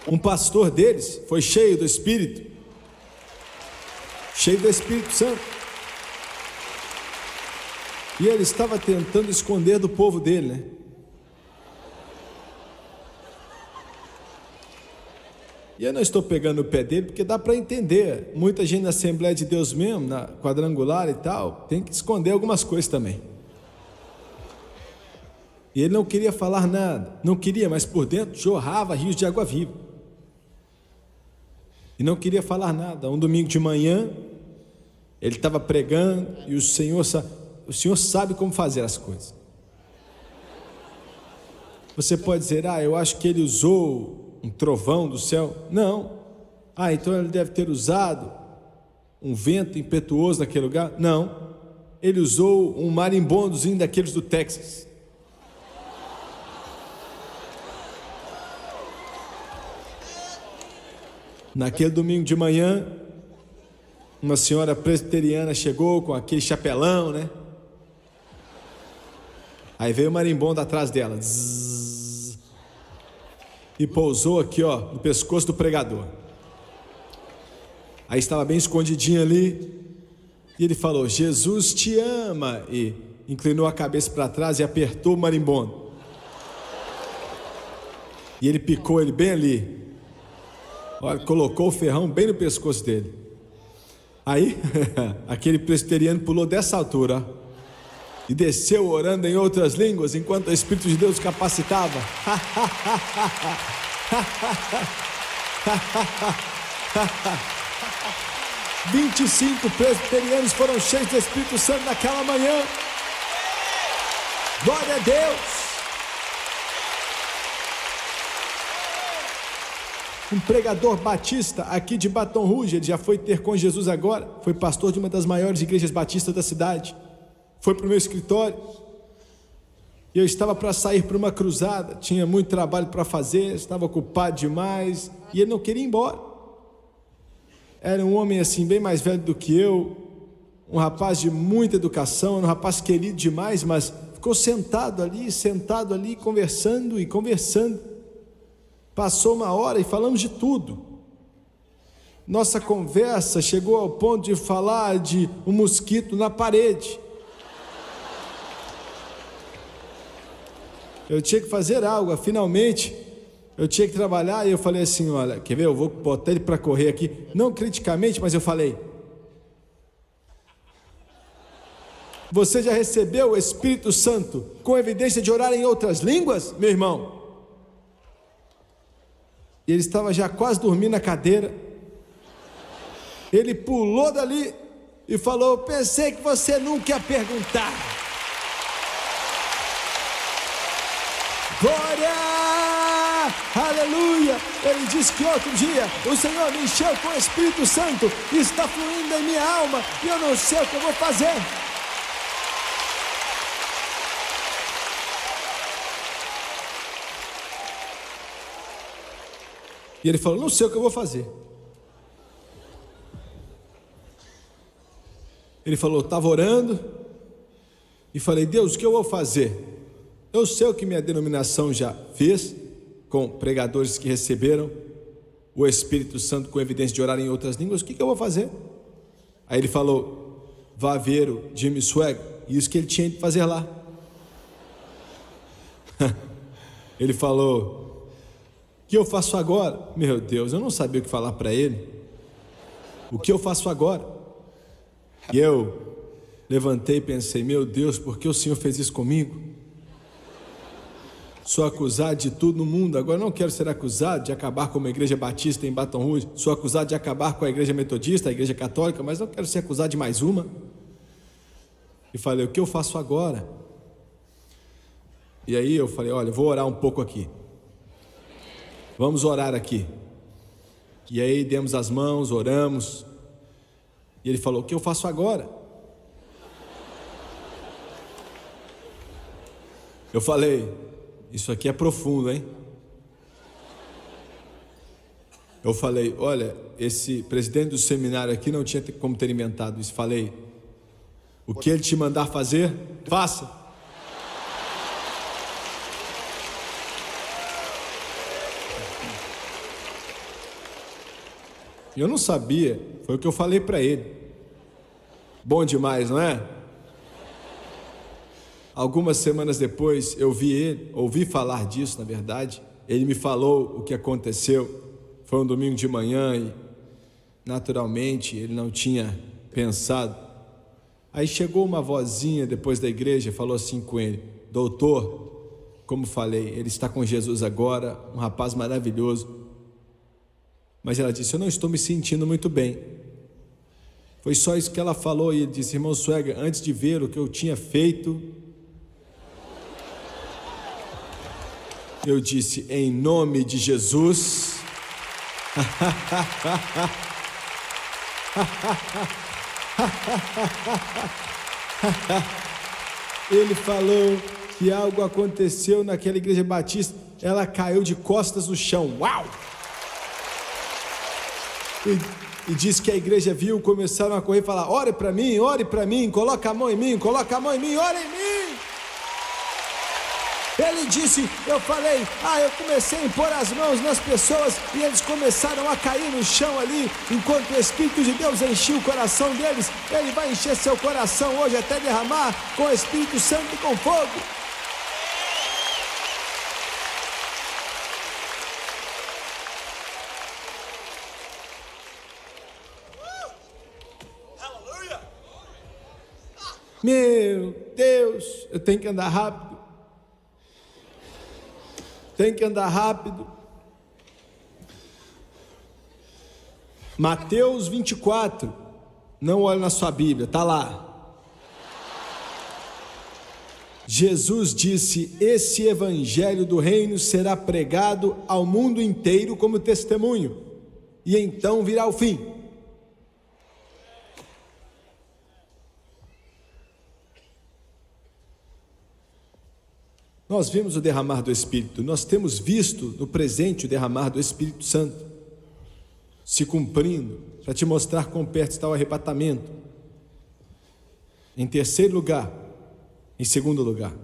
um pastor deles foi cheio do Espírito Santo. E ele estava tentando esconder do povo dele, né? E eu não estou pegando o pé dele, porque dá para entender. Muita gente na Assembleia de Deus mesmo, na quadrangular e tal, tem que esconder algumas coisas também. E ele não queria falar nada. Não queria, mas por dentro jorrava rios de água viva. E não queria falar nada. Um domingo de manhã, ele estava pregando e o Senhor sabe como fazer as coisas. Você pode dizer, eu acho que ele usou um trovão do céu. Não. Então ele deve ter usado um vento impetuoso naquele lugar. Não. Ele usou um marimbondozinho daqueles do Texas. Naquele domingo de manhã, uma senhora presbiteriana chegou com aquele chapelão, né? Aí veio o marimbondo atrás dela, zzz, e pousou aqui, no pescoço do pregador. Aí estava bem escondidinho ali, e ele falou, Jesus te ama, e inclinou a cabeça para trás e apertou o marimbondo. E ele picou ele bem ali, colocou o ferrão bem no pescoço dele. Aí, aquele presbiteriano pulou dessa altura, e desceu orando em outras línguas, enquanto o Espírito de Deus capacitava. 25 presbiterianos foram cheios do Espírito Santo naquela manhã. Glória a Deus. Um pregador batista aqui de Baton Rouge, ele já foi ter com Jesus agora, foi pastor de uma das maiores igrejas batistas da cidade. Foi para o meu escritório E eu estava para sair para uma cruzada, tinha muito trabalho para fazer, estava ocupado demais, e ele não queria ir embora. Era um homem assim, bem mais velho do que eu, um rapaz de muita educação, um rapaz querido demais, mas ficou sentado ali, conversando e conversando. Passou uma hora e falamos de tudo. Nossa conversa chegou ao ponto de falar de um mosquito na parede. Eu tinha que fazer algo, finalmente eu tinha que trabalhar, e eu falei assim: olha, quer ver, eu vou botar ele para correr aqui, não criticamente, mas eu falei: você já recebeu o Espírito Santo com evidência de orar em outras línguas, meu irmão? E ele estava já quase dormindo na cadeira. Ele pulou dali e falou: pensei que você nunca ia perguntar. Glória! Aleluia! Ele disse que outro dia o Senhor me encheu com o Espírito Santo e está fluindo em minha alma e eu não sei o que eu vou fazer. E ele falou: não sei o que eu vou fazer. Ele falou: estava orando e falei: Deus, o que eu vou fazer? Eu sei o que minha denominação já fez com pregadores que receberam o Espírito Santo com evidência de orar em outras línguas. O que eu vou fazer? Aí ele falou: vá ver o Jimmy Swaggart, e isso que ele tinha de fazer lá. Ele falou: o que eu faço agora? Meu Deus, eu não sabia o que falar para ele. O que eu faço agora? E eu levantei e pensei: meu Deus, por que o Senhor fez isso comigo? Sou acusado de tudo no mundo, agora não quero ser acusado de acabar com uma igreja batista em Baton Rouge, sou acusado de acabar com a igreja metodista, a igreja católica, mas não quero ser acusado de mais uma. E falei: o que eu faço agora? E aí eu falei: olha, vou orar um pouco aqui, vamos orar aqui. E aí demos as mãos, oramos, e ele falou: o que eu faço agora? Eu falei: isso aqui é profundo, hein? Eu falei: olha, esse presidente do seminário aqui não tinha como ter inventado isso. Falei: o que ele te mandar fazer, faça. Eu não sabia, foi o que eu falei para ele. Bom demais, não é? Algumas semanas depois eu ouvi falar disso, na verdade. Ele me falou o que aconteceu. Foi um domingo de manhã e naturalmente ele não tinha pensado. Aí chegou uma vozinha depois da igreja e falou assim com ele: doutor, como falei, ele está com Jesus agora, um rapaz maravilhoso. Mas ela disse: eu não estou me sentindo muito bem. Foi só isso que ela falou. E ele disse: irmão Swaggart, antes de ver o que eu tinha feito, eu disse: em nome de Jesus. Ele falou que algo aconteceu naquela igreja batista. Ela caiu de costas no chão. Uau! E disse que a igreja viu, começaram a correr e falar: ore para mim, coloca a mão em mim, coloca a mão em mim, ore em mim. Ele disse: eu falei, eu comecei a impor as mãos nas pessoas e eles começaram a cair no chão ali, enquanto o Espírito de Deus enchia o coração deles. Ele vai encher seu coração hoje até derramar com o Espírito Santo e com fogo. Meu Deus, eu tenho que andar rápido. Mateus 24, não olhe na sua Bíblia, está lá. Jesus disse: esse evangelho do reino será pregado ao mundo inteiro como testemunho, e então virá o fim. Nós vimos o derramar do Espírito, nós temos visto no presente o derramar do Espírito Santo se cumprindo, para te mostrar quão perto está o arrebatamento. Em segundo lugar,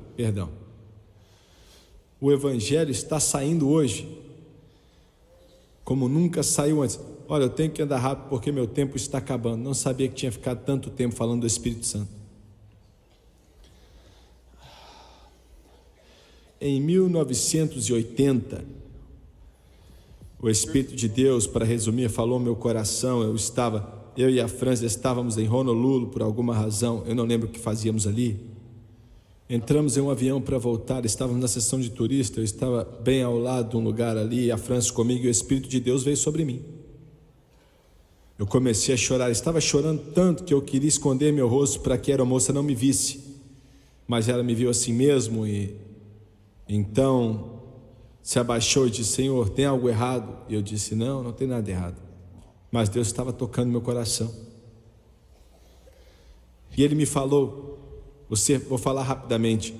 o Evangelho está saindo hoje como nunca saiu antes. Olha, eu tenho que andar rápido porque meu tempo está acabando. Não sabia que tinha ficado tanto tempo falando do Espírito Santo. Em 1980, o Espírito de Deus, para resumir, falou ao meu coração. Eu e a França estávamos em Honolulu por alguma razão, eu não lembro o que fazíamos ali. Entramos em um avião para voltar, estávamos na sessão de turista, eu estava bem ao lado de um lugar ali, a França comigo, e o Espírito de Deus veio sobre mim. Eu comecei a chorar, estava chorando tanto que eu queria esconder meu rosto para que a aeromoça não me visse, mas ela me viu assim mesmo, e então se abaixou e disse: Senhor, tem algo errado? E eu disse: não, não tem nada errado, mas Deus estava tocando meu coração. E Ele me falou, vou falar rapidamente.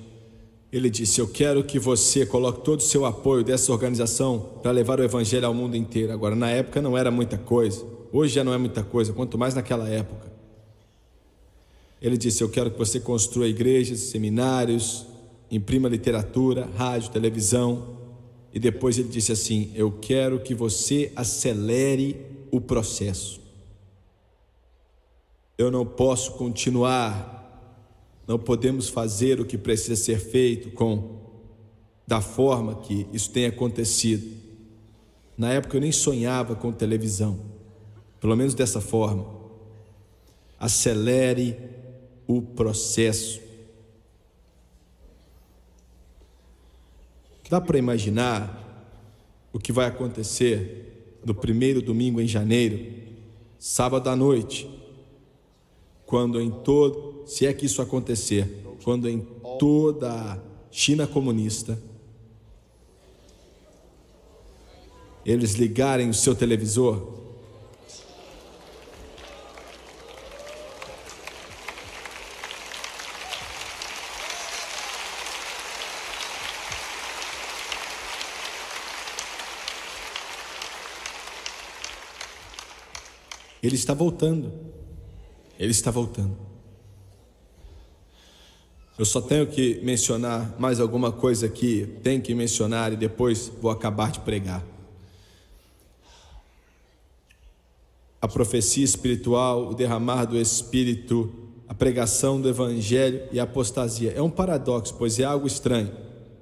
Ele disse: eu quero que você coloque todo o seu apoio dessa organização para levar o Evangelho ao mundo inteiro. Agora, na época não era muita coisa, hoje já não é muita coisa, quanto mais naquela época. Ele disse: eu quero que você construa igrejas, seminários, imprima literatura, rádio, televisão. E depois ele disse assim: eu quero que você acelere o processo. Eu não posso continuar, não podemos fazer o que precisa ser feito da forma que isso tem acontecido. Na época eu nem sonhava com televisão, pelo menos dessa forma. Acelere o processo. Dá para imaginar o que vai acontecer no primeiro domingo em janeiro, sábado à noite, se é que isso acontecer, quando em toda a China comunista eles ligarem o seu televisor, Ele está voltando. Ele está voltando. Eu só tenho que mencionar mais alguma coisa aqui. Tenho que mencionar e depois vou acabar de pregar. A profecia espiritual, o derramar do Espírito, a pregação do Evangelho e a apostasia. É um paradoxo, pois é algo estranho.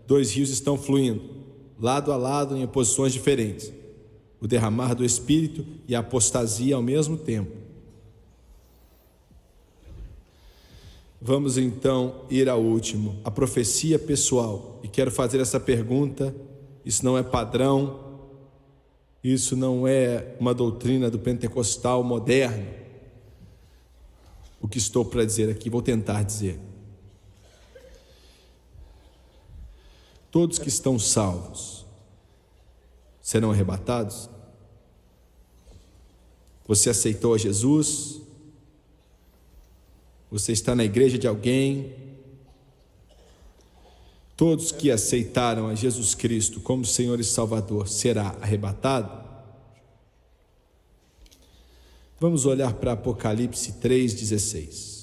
Dois rios estão fluindo, lado a lado, em posições diferentes. O derramar do Espírito e a apostasia ao mesmo tempo. Vamos então ir ao último, a profecia pessoal. E quero fazer essa pergunta, isso não é padrão, isso não é uma doutrina do pentecostal moderno. O que estou para dizer aqui, vou tentar dizer. Todos que estão salvos serão arrebatados? Você aceitou a Jesus? Você está na igreja de alguém? Todos que aceitaram a Jesus Cristo como Senhor e Salvador será arrebatado? Vamos olhar para Apocalipse 3,16.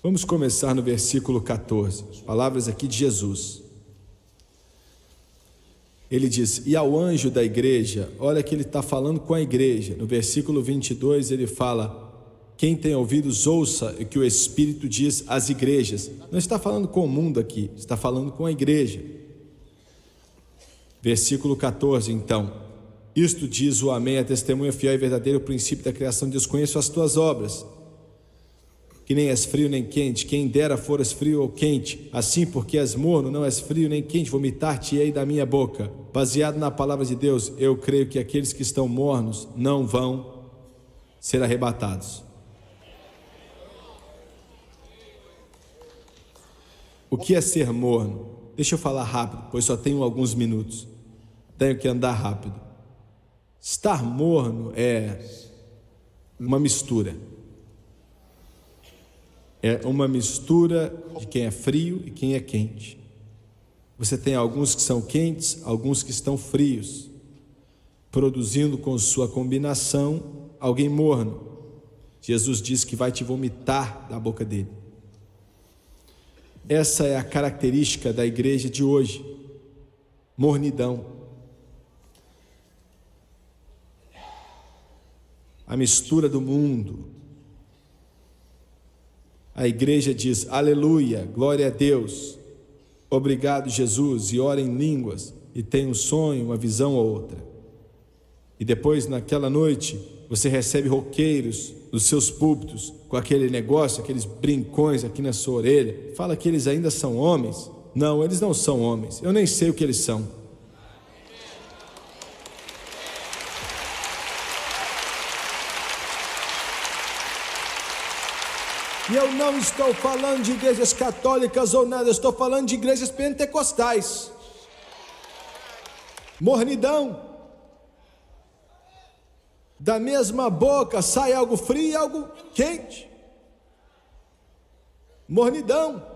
Vamos começar no versículo 14, palavras aqui de Jesus. Ele diz: e ao anjo da igreja, olha que ele está falando com a igreja. No versículo 22 ele fala: quem tem ouvidos ouça o que o Espírito diz às igrejas. Não está falando com o mundo aqui, está falando com a igreja. Versículo 14 então: isto diz o Amém, a testemunha fiel e verdadeira, o princípio da criação de Deus. Conheço as tuas obras, que nem és frio nem quente, quem dera foras frio ou quente, assim porque és morno, não és frio nem quente, vomitar-te-ei da minha boca. Baseado na palavra de Deus, eu creio que aqueles que estão mornos não vão ser arrebatados. O que é ser morno? Deixa eu falar rápido, pois só tenho alguns minutos, tenho que andar rápido. Estar morno é uma mistura. É uma mistura de quem é frio e quem é quente. Você tem alguns que são quentes, alguns que estão frios, produzindo com sua combinação alguém morno. Jesus disse que vai te vomitar da boca dele. Essa é a característica da igreja de hoje: mornidão. A mistura do mundo. A igreja diz: aleluia, glória a Deus, obrigado Jesus, e ora em línguas, e tem um sonho, uma visão ou outra. E depois, naquela noite, você recebe roqueiros nos seus púlpitos, com aquele negócio, aqueles brincões aqui na sua orelha. Fala que eles ainda são homens. Não, eles não são homens, eu nem sei o que eles são. E eu não estou falando de igrejas católicas ou nada, eu estou falando de igrejas pentecostais. Mornidão. Da mesma boca sai algo frio e algo quente. Mornidão.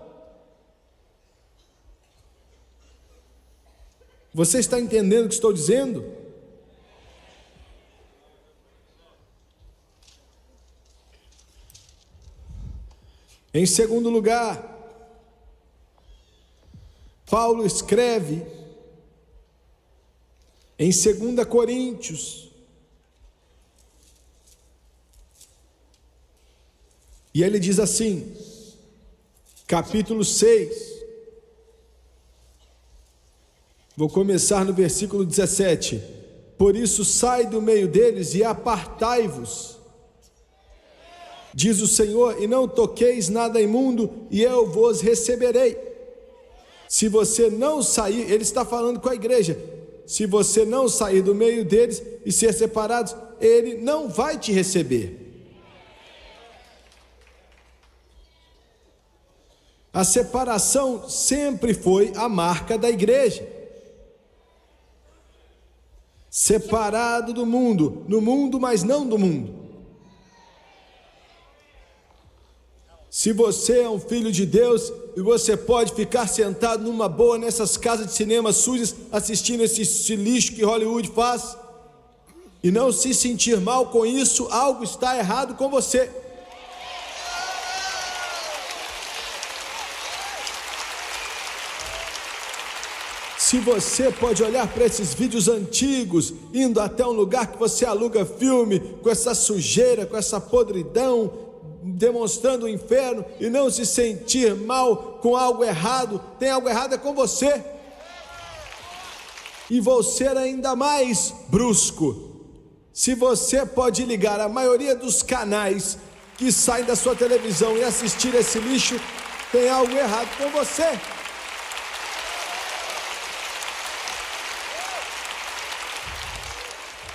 Você está entendendo o que estou dizendo? Em segundo lugar, Paulo escreve em 2 Coríntios, e ele diz assim, capítulo 6, vou começar no versículo 17: por isso sai do meio deles e apartai-vos, diz o Senhor, e não toqueis nada imundo, e eu vos receberei. Se você não sair, ele está falando com a igreja, se você não sair do meio deles e ser separados, ele não vai te receber. A separação sempre foi a marca da igreja. Separado do mundo, no mundo, mas não do mundo. Se você é um filho de Deus e você pode ficar sentado numa boa nessas casas de cinema sujas, assistindo esse lixo que Hollywood faz, e não se sentir mal com isso, algo está errado com você. Se você pode olhar para esses vídeos antigos, indo até um lugar que você aluga filme, com essa sujeira, com essa podridão, demonstrando o inferno, e não se sentir mal com algo errado, tem algo errado é com você. E vou ser ainda mais brusco: se você pode ligar a maioria dos canais que saem da sua televisão e assistir esse lixo, tem algo errado com você.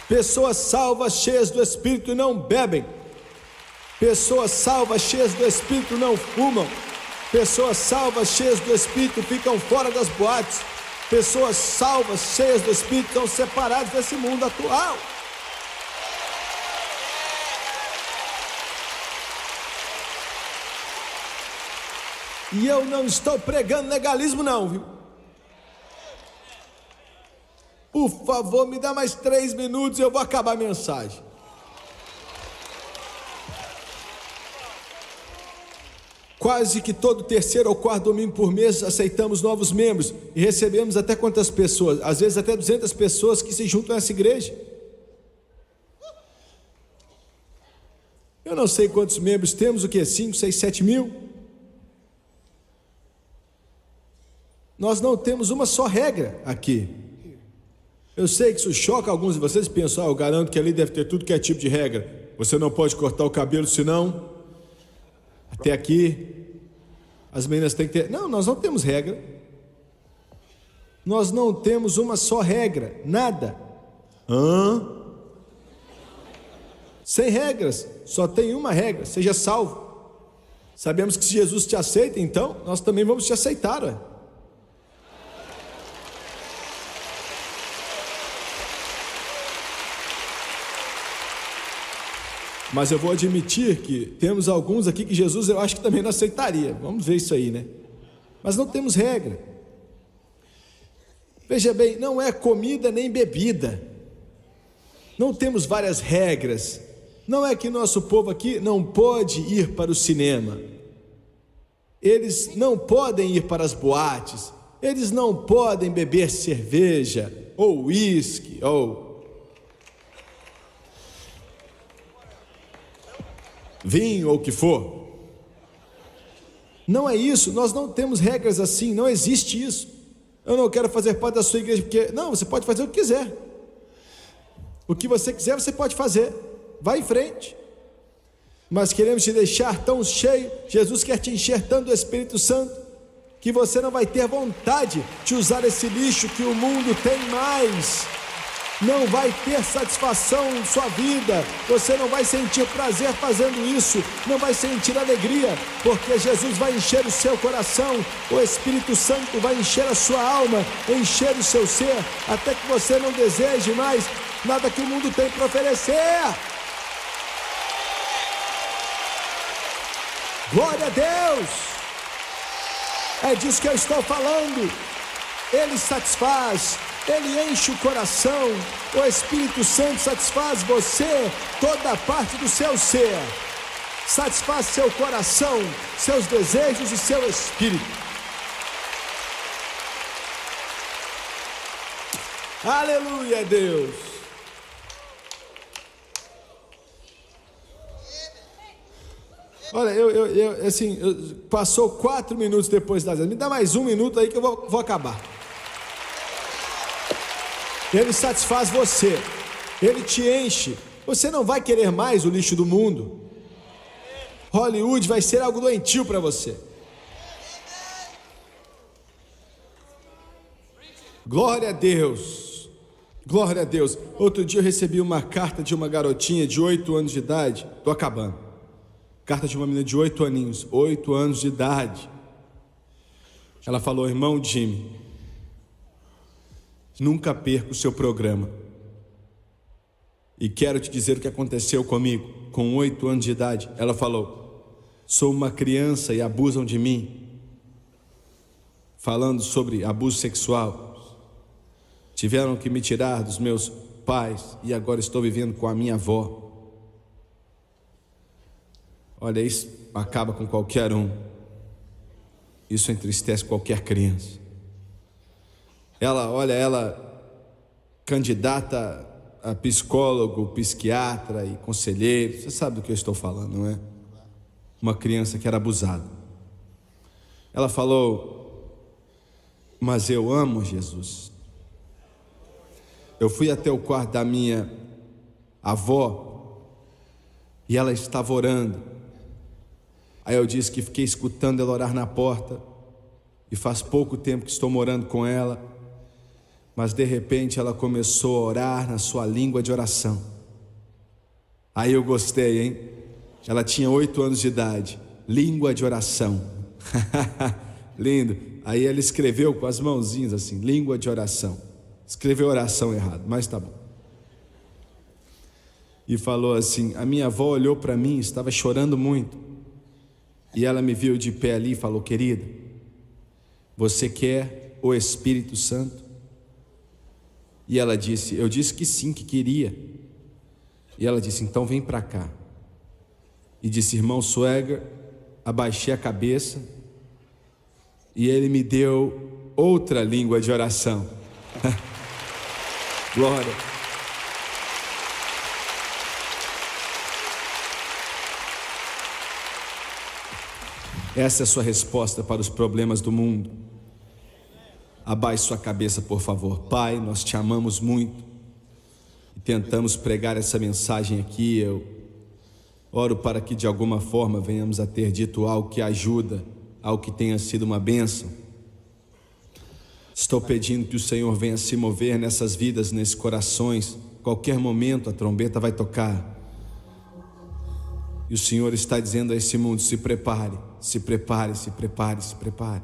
Pessoas salvas, cheias do Espírito, não bebem. Pessoas salvas, cheias do Espírito, não fumam. Pessoas salvas, cheias do Espírito, ficam fora das boates. Pessoas salvas, cheias do Espírito, estão separadas desse mundo atual. E eu não estou pregando legalismo não, viu? Por favor, me dá mais 3 minutos e eu vou acabar a mensagem. Quase que todo terceiro ou quarto domingo por mês aceitamos novos membros e recebemos até quantas pessoas? Às vezes até 200 pessoas que se juntam a essa igreja. Eu não sei quantos membros temos, o que? 5, 6, 7 mil? Nós não temos uma só regra aqui. Eu sei que isso choca alguns de vocês, pensam, eu garanto que ali deve ter tudo que é tipo de regra. Você não pode cortar o cabelo, senão, até aqui, as meninas têm que ter... Não, nós não temos regra. Nós não temos uma só regra, nada. Sem regras, só tem uma regra: seja salvo. Sabemos que se Jesus te aceita, então, nós também vamos te aceitar, ué. Mas eu vou admitir que temos alguns aqui que Jesus eu acho que também não aceitaria. Vamos ver isso aí, né? Mas não temos regra. Veja bem, não é comida nem bebida. Não temos várias regras. Não é que nosso povo aqui não pode ir para o cinema. Eles não podem ir para as boates. Eles não podem beber cerveja ou uísque ou vinho ou o que for. Não é isso, nós não temos regras assim, não existe isso. Eu não quero fazer parte da sua igreja porque... Não, você pode fazer o que quiser. O que você quiser você pode fazer. Vai em frente. Mas queremos te deixar tão cheio, Jesus quer te encher tanto do Espírito Santo, que você não vai ter vontade de usar esse lixo que o mundo tem mais. Não vai ter satisfação em sua vida, você não vai sentir prazer fazendo isso, não vai sentir alegria, porque Jesus vai encher o seu coração, o Espírito Santo vai encher a sua alma, encher o seu ser, até que você não deseje mais nada que o mundo tem para oferecer. Glória a Deus! É disso que eu estou falando. Ele satisfaz, Ele enche o coração, o Espírito Santo satisfaz você, toda parte do seu ser, satisfaz seu coração, seus desejos e seu espírito. Aleluia, Deus! Olha, passou 4 minutos depois da me dá mais 1 minuto aí que eu vou acabar. Ele satisfaz você, Ele te enche, você não vai querer mais o lixo do mundo. Hollywood vai ser algo doentio para você. Glória a Deus, glória a Deus. Outro dia eu recebi uma carta de uma garotinha de 8 anos de idade, estou acabando. Carta de uma menina de 8 aninhos, 8 anos de idade. Ela falou: irmão Jimmy, nunca perca o seu programa. E quero te dizer o que aconteceu comigo, com 8 anos de idade. Ela falou: sou uma criança e abusam de mim. Falando sobre abuso sexual. Tiveram que me tirar dos meus pais e agora estou vivendo com a minha avó. Olha, isso acaba com qualquer um. Isso entristece qualquer criança. Ela candidata a psicólogo, psiquiatra e conselheiro. Você sabe do que eu estou falando, não é? Uma criança que era abusada. Ela falou: mas eu amo Jesus. Eu fui até o quarto da minha avó e ela estava orando. Aí eu disse que fiquei escutando ela orar na porta, e faz pouco tempo que estou morando com ela, mas de repente ela começou a orar na sua língua de oração. Aí eu gostei, hein? Ela tinha 8 anos de idade, língua de oração. Lindo. Aí ela escreveu com as mãozinhas assim, língua de oração. Escreveu oração errado, mas tá bom. E falou assim: a minha avó olhou para mim, estava chorando muito. E ela me viu de pé ali e falou: querida, você quer o Espírito Santo? E ela disse: eu disse que sim, que queria. E ela disse: então vem para cá. E disse: irmão Swagger, abaixei a cabeça e ele me deu outra língua de oração. Glória. Essa é a sua resposta para os problemas do mundo. Abaixe sua cabeça, por favor. Pai, nós te amamos muito e tentamos pregar essa mensagem aqui. Eu oro para que de alguma forma venhamos a ter dito algo que ajuda, algo que tenha sido uma bênção. Estou pedindo que o Senhor venha se mover nessas vidas, nesses corações. Qualquer momento a trombeta vai tocar. E o Senhor está dizendo a esse mundo: se prepare, se prepare, se prepare, se prepare.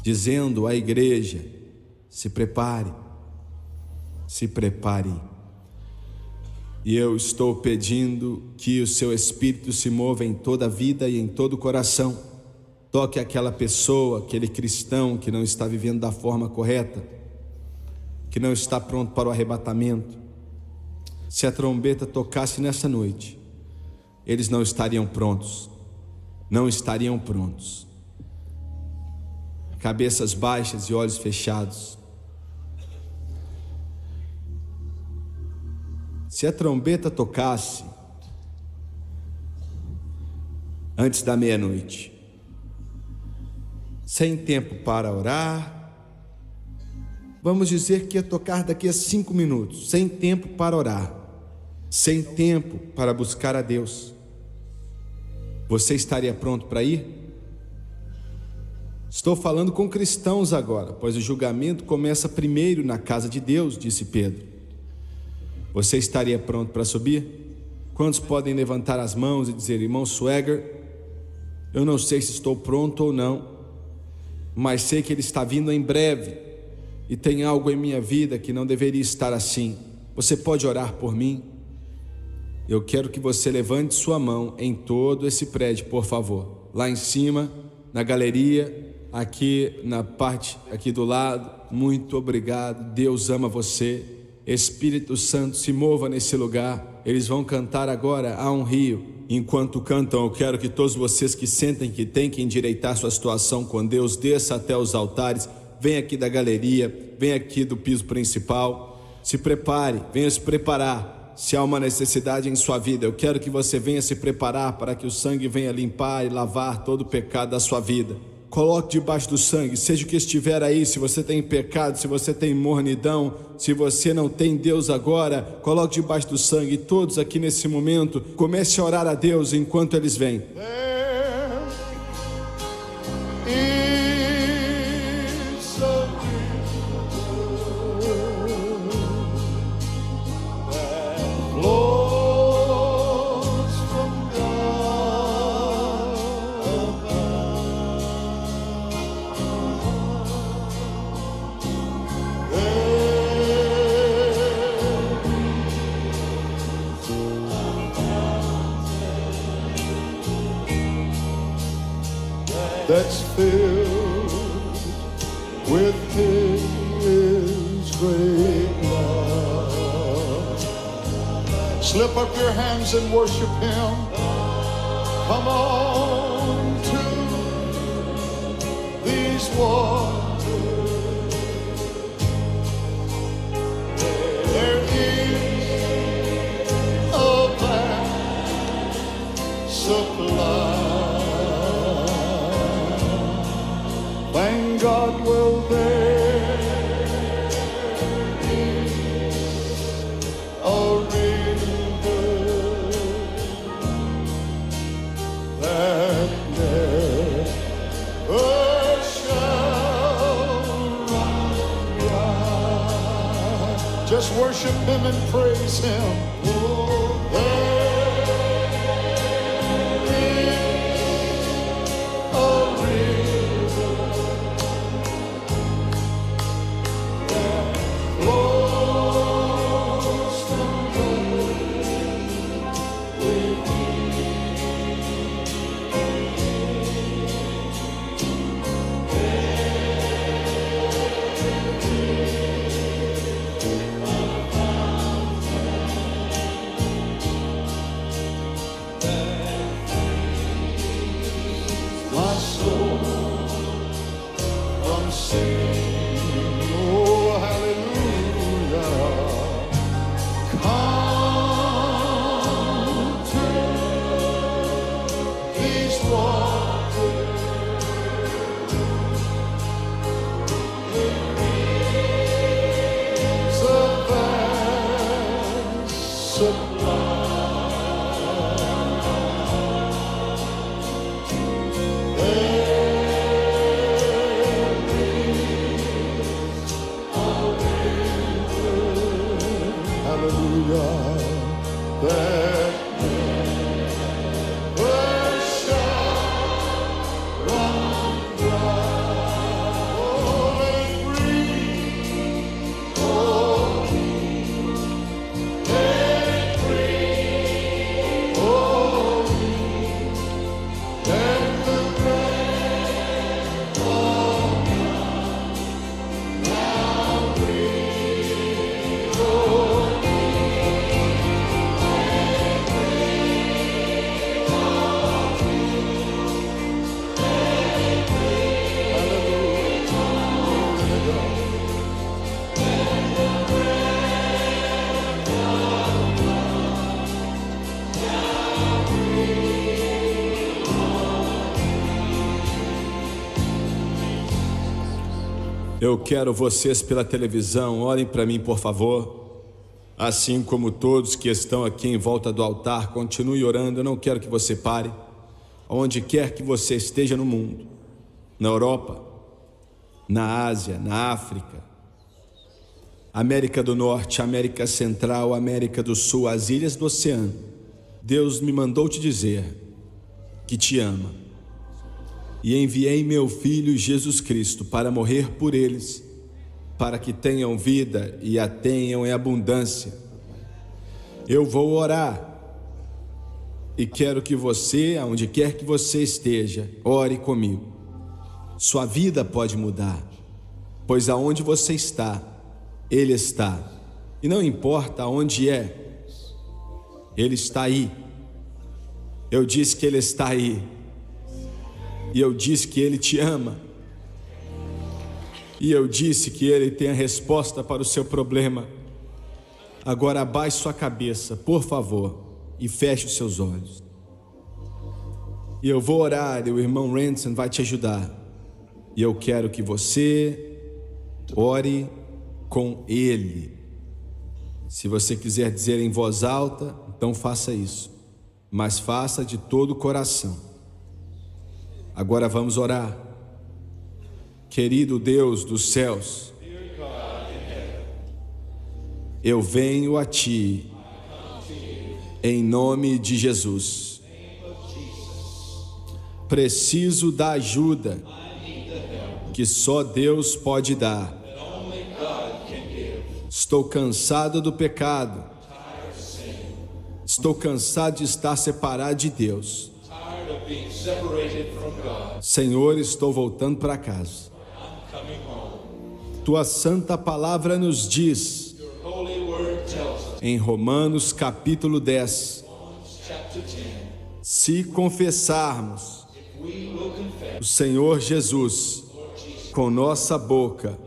Dizendo à igreja: se prepare, se prepare. E eu estou pedindo que o seu Espírito se mova em toda a vida e em todo o coração. Toque aquela pessoa, aquele cristão que não está vivendo da forma correta, que não está pronto para o arrebatamento. Se a trombeta tocasse nessa noite, eles não estariam prontos. Não estariam prontos. Cabeças baixas e olhos fechados. Se a trombeta tocasse antes da meia-noite, sem tempo para orar, vamos dizer que ia tocar daqui a 5 minutos, sem tempo para orar, sem tempo para buscar a Deus, você estaria pronto para ir? Estou falando com cristãos agora, pois o julgamento começa primeiro na casa de Deus, disse Pedro. Você estaria pronto para subir? Quantos podem levantar as mãos e dizer: irmão Swagger, eu não sei se estou pronto ou não, mas sei que Ele está vindo em breve, e tem algo em minha vida que não deveria estar assim. Você pode orar por mim? Eu quero que você levante sua mão em todo esse prédio, por favor. Lá em cima, na galeria, aqui na parte aqui do lado. Muito obrigado, Deus ama você. Espírito Santo, se mova nesse lugar. Eles vão cantar agora Há um Rio. Enquanto cantam, eu quero que todos vocês que sentem que têm que endireitar sua situação com Deus, desça até os altares. Vem aqui da galeria, vem aqui do piso principal. Se prepare, venha se preparar. Se há uma necessidade em sua vida, eu quero que você venha se preparar para que o sangue venha limpar e lavar todo o pecado da sua vida. Coloque debaixo do sangue, seja o que estiver aí. Se você tem pecado, se você tem mornidão, se você não tem Deus agora, coloque debaixo do sangue. Todos aqui nesse momento, comece a orar a Deus enquanto eles vêm. That's filled with His great love. Slip up your hands and worship Him. Come on to these waters. There is a vast supply. Thank God, well, there is a river that never shall run dry. Just worship Him and praise Him. Hallelujah. Eu quero vocês pela televisão, orem para mim, por favor. Assim como todos que estão aqui em volta do altar, continue orando. Eu não quero que você pare. Onde quer que você esteja no mundo, na Europa, na Ásia, na África, América do Norte, América Central, América do Sul, as ilhas do oceano, Deus me mandou te dizer que te ama. E enviei meu Filho Jesus Cristo para morrer por eles, para que tenham vida e a tenham em abundância. Eu vou orar e quero que você, aonde quer que você esteja, ore comigo. Sua vida pode mudar, pois aonde você está, Ele está. E não importa aonde é, Ele está aí. Eu disse que Ele está aí. E eu disse que Ele te ama. E eu disse que Ele tem a resposta para o seu problema. Agora abaixe sua cabeça, por favor, e feche os seus olhos. E eu vou orar, e o irmão Ransom vai te ajudar. E eu quero que você ore com Ele. Se você quiser dizer em voz alta, então faça isso. Mas faça de todo o coração. Agora vamos orar. Querido Deus dos céus, eu venho a Ti em nome de Jesus. Preciso da ajuda que só Deus pode dar. Estou cansado do pecado. Estou cansado de estar separado de Deus. Senhor, estou voltando para casa. Tua santa palavra nos diz, em Romanos capítulo 10, se confessarmos o Senhor Jesus com nossa boca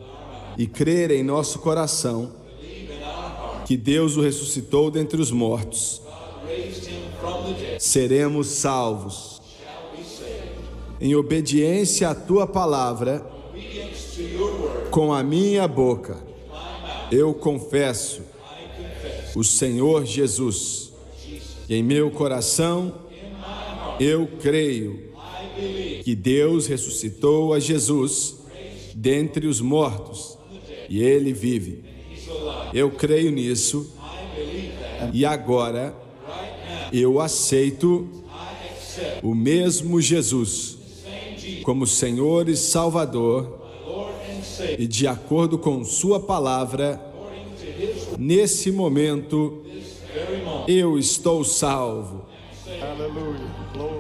e crer em nosso coração que Deus o ressuscitou dentre os mortos, seremos salvos. Em obediência à tua palavra, com a minha boca, eu confesso o Senhor Jesus. E em meu coração, eu creio que Deus ressuscitou a Jesus dentre os mortos e Ele vive. Eu creio nisso e agora eu aceito o mesmo Jesus como Senhor e Salvador, e de acordo com sua palavra, nesse momento eu estou salvo. Hallelujah. Glory.